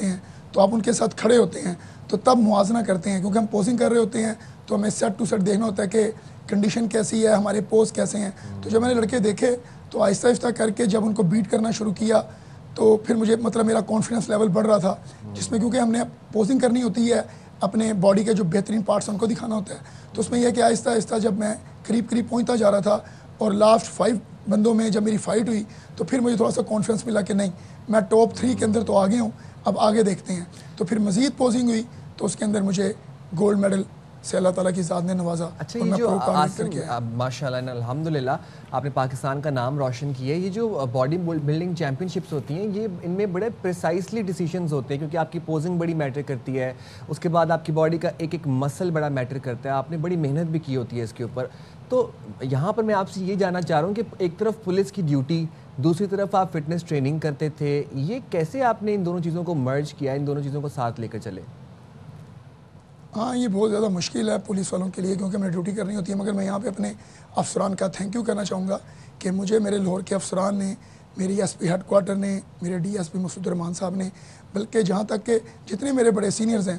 ہیں تو آپ ان کے ساتھ کھڑے ہوتے ہیں تو تب موازنہ کرتے ہیں، کیونکہ ہم پوزنگ کر رہے ہوتے ہیں تو ہمیں سیٹ ٹو سیٹ دیکھنا ہوتا ہے کہ کنڈیشن کیسی ہے، ہمارے پوز کیسے ہیں. تو جب میں نے لڑکے دیکھے تو آہستہ آہستہ کر کے جب ان کو بیٹ کرنا شروع کیا تو پھر مجھے میرا کانفیڈنس لیول بڑھ رہا تھا، جس میں کیونکہ ہم نے پوزنگ کرنی ہوتی ہے، اپنے باڈی کے جو بہترین پارٹس ان کو دکھانا ہوتا ہے. تو اس میں یہ ہے کہ آہستہ آہستہ جب میں قریب پہنچتا جا رہا تھا اور لاسٹ 5 بندوں میں جب میری فائٹ ہوئی تو پھر مجھے تھوڑا سا کانفیڈنس ملا کہ نہیں، میں ٹاپ 3 کے اندر تو آگے ہوں، اب آگے دیکھتے ہیں. تو پھر مزید پوزنگ ہوئی تو اس کے اندر مجھے گولڈ میڈل سے اللہ تعالیٰ کی ذات نے نوازا. اچھا، یہ جو ماشاء اللہ الحمدللہ آپ نے پاکستان کا نام روشن کیا ہے، یہ جو باڈی بلڈنگ چیمپئن شپس ہوتی ہیں یہ ان میں بڑے پریسائزلی ڈیسیشنز ہوتے ہیں، کیونکہ آپ کی پوزنگ بڑی میٹر کرتی ہے، اس کے بعد آپ کی باڈی کا ایک مسل بڑا میٹر کرتا ہے، آپ نے بڑی محنت بھی کی ہوتی ہے اس کے اوپر. تو یہاں پر میں آپ سے یہ جاننا چاہ رہا ہوں کہ ایک طرف پولیس کی ڈیوٹی، دوسری طرف آپ فٹنس ٹریننگ کرتے تھے، یہ کیسے آپ نے ان دونوں چیزوں کو مرج کیا، ان دونوں چیزوں کو ساتھ لے کر چلے؟ ہاں، یہ بہت زیادہ مشکل ہے پولیس والوں کے لیے کیونکہ ہمیں ڈیوٹی کرنی ہوتی ہے، مگر میں یہاں پہ اپنے افسران کا تھینک یو کرنا چاہوں گا کہ مجھے میرے لاہور کے افسران نے، میری ایس پی ہیڈ کوارٹر نے، میرے ڈی ایس پی مسعود الرحمان صاحب نے، بلکہ جہاں تک کہ جتنے میرے بڑے سینئرز ہیں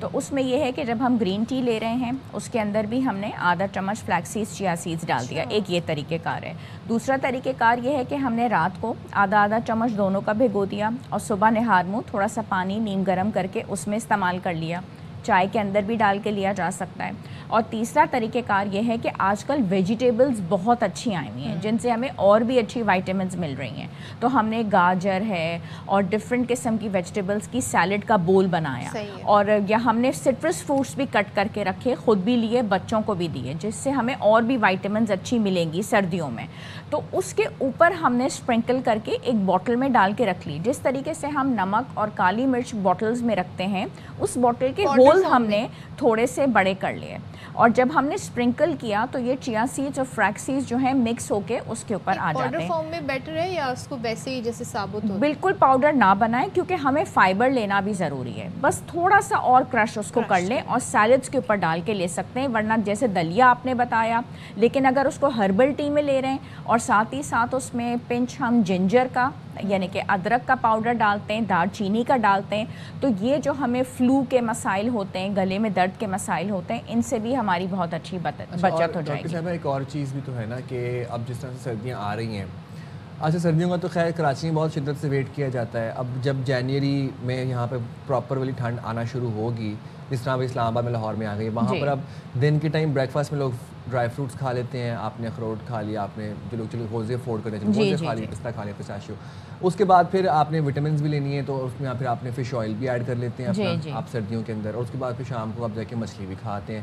تو اس میں یہ ہے کہ جب ہم گرین ٹی لے رہے ہیں اس کے اندر بھی ہم نے آدھا چمچ فلیکس سیڈز چیا سیڈز ڈال دیا. ایک یہ طریقہ کار ہے. دوسرا طریقہ کار یہ ہے کہ ہم نے رات کو آدھا چمچ دونوں کا بھگو دیا اور صبح نہار منہ تھوڑا سا پانی نیم گرم کر کے اس میں استعمال کر لیا. چائے کے اندر بھی ڈال کے لیا جا سکتا ہے. اور تیسرا طریقہ کار یہ ہے کہ آج کل ویجیٹیبلز بہت اچھی آئی ہوئی ہیں جن سے ہمیں اور بھی اچھی وائٹامنز مل رہی ہیں. تو ہم نے گاجر ہے اور ڈفرینٹ قسم کی ویجیٹیبلز کی سیلڈ کا بول بنایا اور یا ہم نے سٹرس فروٹس بھی کٹ کر کے رکھے, خود بھی لیے بچوں کو بھی دیے, جس سے ہمیں اور بھی وائٹامنز اچھی ملیں گی سردیوں میں. تو اس کے اوپر ہم نے اسپرنکل کر کے ایک بوٹل میں ڈال کے رکھ لی. جس طریقے سے ہم نمک اور کالی مرچ بوٹلز میں رکھتے ہیں اس بوٹل کے ہول ہم نے تھوڑے سے بڑے کر لیے اور جب ہم نے اسپرنکل کیا تو یہ چیا سیڈز اور فلیکس سیڈز جو ہیں مکس ہو کے اس کے اوپر آ جاتے ہیں. پاؤڈر فارم میں بیٹر ہے یا اس کو ویسے ہی جیسے ثابت ہو؟ بالکل پاؤڈر نہ بنائیں کیونکہ ہمیں فائبر لینا بھی ضروری ہے. بس تھوڑا سا اور کرش اس کو کر لیں اور سیلڈس کے اوپر ڈال کے لے سکتے ہیں. ورنہ جیسے دلیا آپ نے بتایا, لیکن اگر اس کو ہربل ٹی میں لے رہے ہیں اور ساتھ ہی ساتھ اس میں پنچ ہم جنجر کا یعنی کہ ادرک کا پاؤڈر ڈالتے ہیں, دار چینی کا ڈالتے ہیں, تو یہ جو ہمیں فلو کے مسائل ہوتے ہیں, گلے میں درد کے مسائل ہوتے ہیں, ان سے بھی ہماری بہت اچھی بچت ہو جائے گی. ایک اور چیز بھی تو ہے نا کہ اب جس طرح سے سردیاں آ رہی ہیں, اچھا سردیوں کا تو خیر کراچی میں بہت شدت سے ویٹ کیا جاتا ہے. اب جب جنوری میں یہاں پہ پراپر والی ٹھنڈ آنا شروع ہوگی, جس طرح ابھی اسلام آباد میں لاہور میں آ گئی, وہاں پر اب دن کے ٹائم بریک فاسٹ میں لوگ ڈرائی فروٹس کھا لیتے ہیں. آپ نے اخروٹ کھا لیا, آپ نے جو لوگ چلو غوزے افورڈ کرنے چلے غوزے کھا لیے, پستہ کھا لیا, پستاشیو. اس کے بعد پھر آپ نے وٹامنس بھی لینی ہے تو اس میں پھر آپ نے فش آئل بھی ایڈ کر لیتے ہیں اپنا آپ سردیوں کے اندر, اور اس کے بعد پھر شام کو آپ جا کے مچھلی بھی کھاتے ہیں.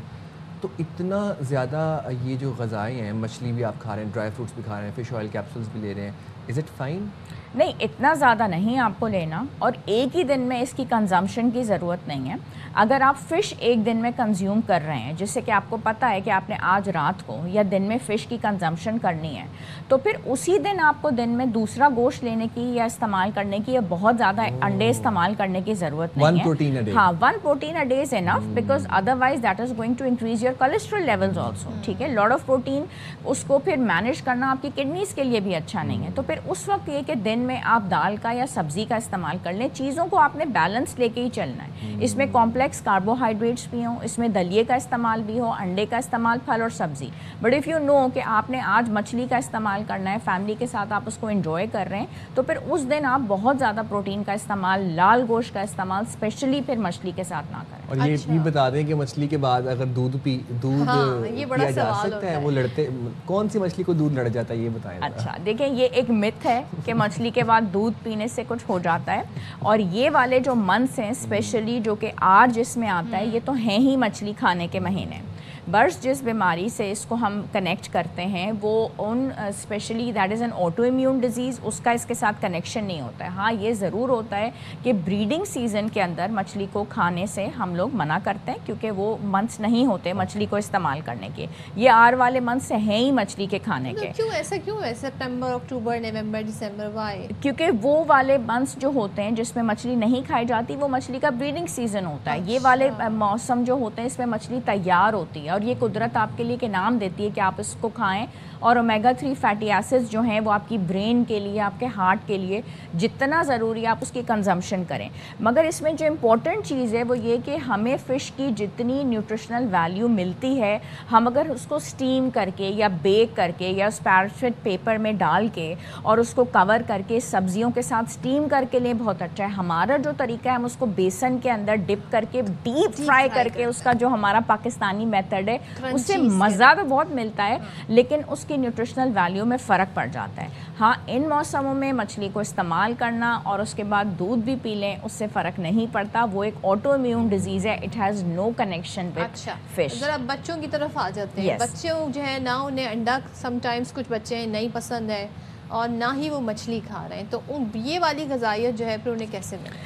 تو اتنا زیادہ یہ جو غذائیں ہیں, مچھلی بھی آپ کھا رہے ہیں, ڈرائی فروٹس بھی کھا رہے ہیں, فش آئل کیپسولس بھی لے رہے ہیں, از اٹ فائن؟ نہیں, اتنا زیادہ نہیں آپ کو لینا, اور ایک ہی دن میں اس کی کنزمپشن کی ضرورت نہیں ہے. اگر آپ فش ایک دن میں کنزیوم کر رہے ہیں, جس سے کہ آپ کو پتہ ہے کہ آپ نے آج رات کو یا دن میں فش کی کنزمپشن کرنی ہے, تو پھر اسی دن آپ کو دن میں دوسرا گوشت لینے کی یا استعمال کرنے کی یا بہت زیادہ انڈے استعمال کرنے کی ضرورت نہیں ہے. ہاں, 1 protein a day is enough because otherwise that is going to increase your cholesterol levels also. ٹھیک ہے, lot of protein اس کو پھر مینیج کرنا آپ کی کڈنیز کے لیے بھی اچھا نہیں ہے. تو پھر اس وقت یہ کہ دن میں آپ دال کا یا سبزی کا استعمال کر لیں. چیزوں کو آپ نے بیلنس لے کے ہی چلنا ہے. اس میں کمپلیکس کاربوہائیڈریٹس بھی ہوں, اس میں دلیے کا استعمال بھی ہو, انڈے کا استعمال, پھل اور سبزی. بٹ اف یو نو کہ آپ نے آج مچھلی کا استعمال کرنا ہے, فیملی کے ساتھ آپ اس کو انجوائے کر رہے ہیں, تو پھر اس دن آپ بہت زیادہ پروٹین کا استعمال, لال گوشت کا استعمال اسپیشلی پھر مچھلی کے ساتھ نہ کریں. اور یہ بھی بتا دیں کہ مچھلی کے بعد اگر دودھ پیا جا سکتا ہے, وہ لڑتے کون سی مچھلی کو دودھ لڑ جاتا ہے یہ بتائیں. اچھا دیکھیں, یہ ایک متھ ہے کہ مچھلی کے بعد دودھ پینے سے کچھ ہو جاتا ہے, اور یہ والے جو منتھس ہیں اسپیشلی جو کہ آر جس میں آتا ہے, یہ تو ہیں ہی مچھلی کھانے کے مہینے. برس جس بیماری سے اس کو ہم کنیکٹ کرتے ہیں وہ ان especially that is an autoimmune disease, اس کا اس کے ساتھ کنیکشن نہیں ہوتا ہے. ہاں, یہ ضرور ہوتا ہے کہ بریڈنگ سیزن کے اندر مچھلی کو کھانے سے ہم لوگ منع کرتے ہیں کیونکہ وہ منتھس نہیں ہوتے مچھلی کو استعمال کرنے کے. یہ آر والے منتھس ہیں ہی مچھلی کے کھانے کے. کیوں ایسا کیوں ہے؟ سپٹمبر, اکتوبر, نومبر, دسمبر, وائی؟ کیونکہ وہ والے منتھس جو ہوتے ہیں جس میں مچھلی نہیں کھائی جاتی وہ مچھلی کا بریڈنگ سیزن ہوتا ہے. یہ والے موسم جو ہوتے ہیں اس میں مچھلی تیار ہوتی ہے, اور یہ قدرت آپ کے لیے کہ نام دیتی ہے کہ آپ اس کو کھائیں. اور اومیگا 3 فیٹی ایسڈز جو ہیں وہ آپ کی برین کے لیے, آپ کے ہارٹ کے لیے جتنا ضروری ہے آپ اس کی کنزمپشن کریں. مگر اس میں جو امپورٹنٹ چیز ہے وہ یہ کہ ہمیں فش کی جتنی نیوٹریشنل ویلیو ملتی ہے, ہم اگر اس کو اسٹیم کر کے یا بیک کر کے یا اسپیرچٹ پیپر میں ڈال کے اور اس کو کور کر کے سبزیوں کے ساتھ اسٹیم کر کے لیں, بہت اچھا ہے. ہمارا جو طریقہ ہے ہم اس کو بیسن کے اندر ڈپ کر کے ڈیپ فرائی کر کے, اس کا جو ہمارا پاکستانی میتھڈ ہے اس سے مزہ تو بہت ملتا ہے لیکن اس کی نیوٹریشنل ویلیو میں فرق پڑ جاتا ہے. ہاں, ان موسموں میں مچھلی کو استعمال کرنا اور اس کے بعد دودھ بھی پی لیں, اس سے فرق نہیں پڑتا. وہ ایک آٹو امیون ڈیزیز ہے, it has no connection with fish. ذرا بچوں کی طرف آ جاتے ہیں. بچوں جو ہے نہ انہیں انڈا, سم ٹائمز کچھ بچے نہیں پسند ہے اور نہ ہی وہ مچھلی کھا رہے ہیں, تو یہ والی غذائیت جو ہے پھر انہیں کیسے ملے؟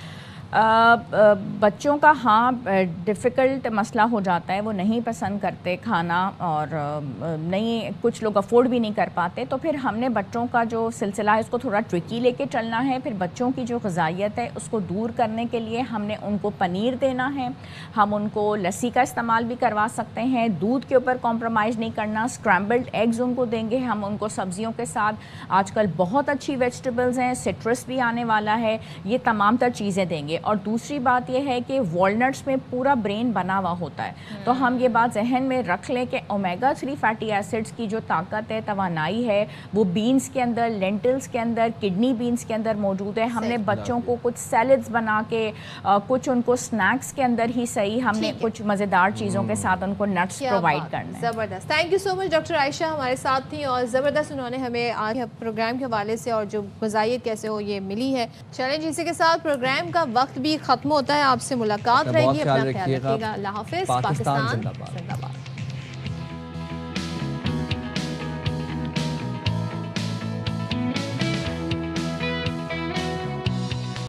بچوں کا ہاں ڈیفیکلٹ مسئلہ ہو جاتا ہے، وہ نہیں پسند کرتے کھانا اور نہیں کچھ لوگ افورڈ بھی نہیں کر پاتے، تو پھر ہم نے بچوں کا جو سلسلہ ہے اس کو تھوڑا ٹرکی لے کے چلنا ہے. پھر بچوں کی جو غذائیت ہے اس کو دور کرنے کے لیے ہم نے ان کو پنیر دینا ہے، ہم ان کو لسی کا استعمال بھی کروا سکتے ہیں، دودھ کے اوپر کمپرومائز نہیں کرنا، اسکرمبلڈ ایگز ان کو دیں گے ہم ان کو سبزیوں کے ساتھ. آج کل بہت اچھی ویجیٹیبلز ہیں، سٹرس بھی آنے والا ہے، یہ تمام تر چیزیں دیں گے. اور دوسری بات یہ ہے کہ والنٹس میں پورا برین بنا ہوا ہوتا ہے، تو ہم یہ بات ذہن میں رکھ لیں کہ اومیگا 3 فیٹی ایسڈز کی جو طاقت ہے، توانائی ہے، وہ بینز کے اندر، لینٹلز کے اندر، کڈنی بینز کے اندر موجود ہے. ہم نے بچوں کو کچھ سیلڈز بنا کے، کچھ ان کو سنیکس کے اندر ہی صحیح، ہم نے کچھ مزیدار چیزوں کے ساتھ ان کو نٹس پرووائڈ کرنا ہے. زبردست. Thank you so much. Doctor Ayesha ہمارے ساتھ تھیں اور زبردست انہوں نے ہمیں آج پروگرام کے حوالے سے اور جو غذائیت کیسے ہو یہ ملی ہے. چیلنج اسی کے ساتھ پروگرام کا وقت بھی ختم ہوتا ہے. آپ سے ملاقات رہے گی. اپنا خیال رکھیے گا. اللہ حافظ. پاکستان زندہ باد.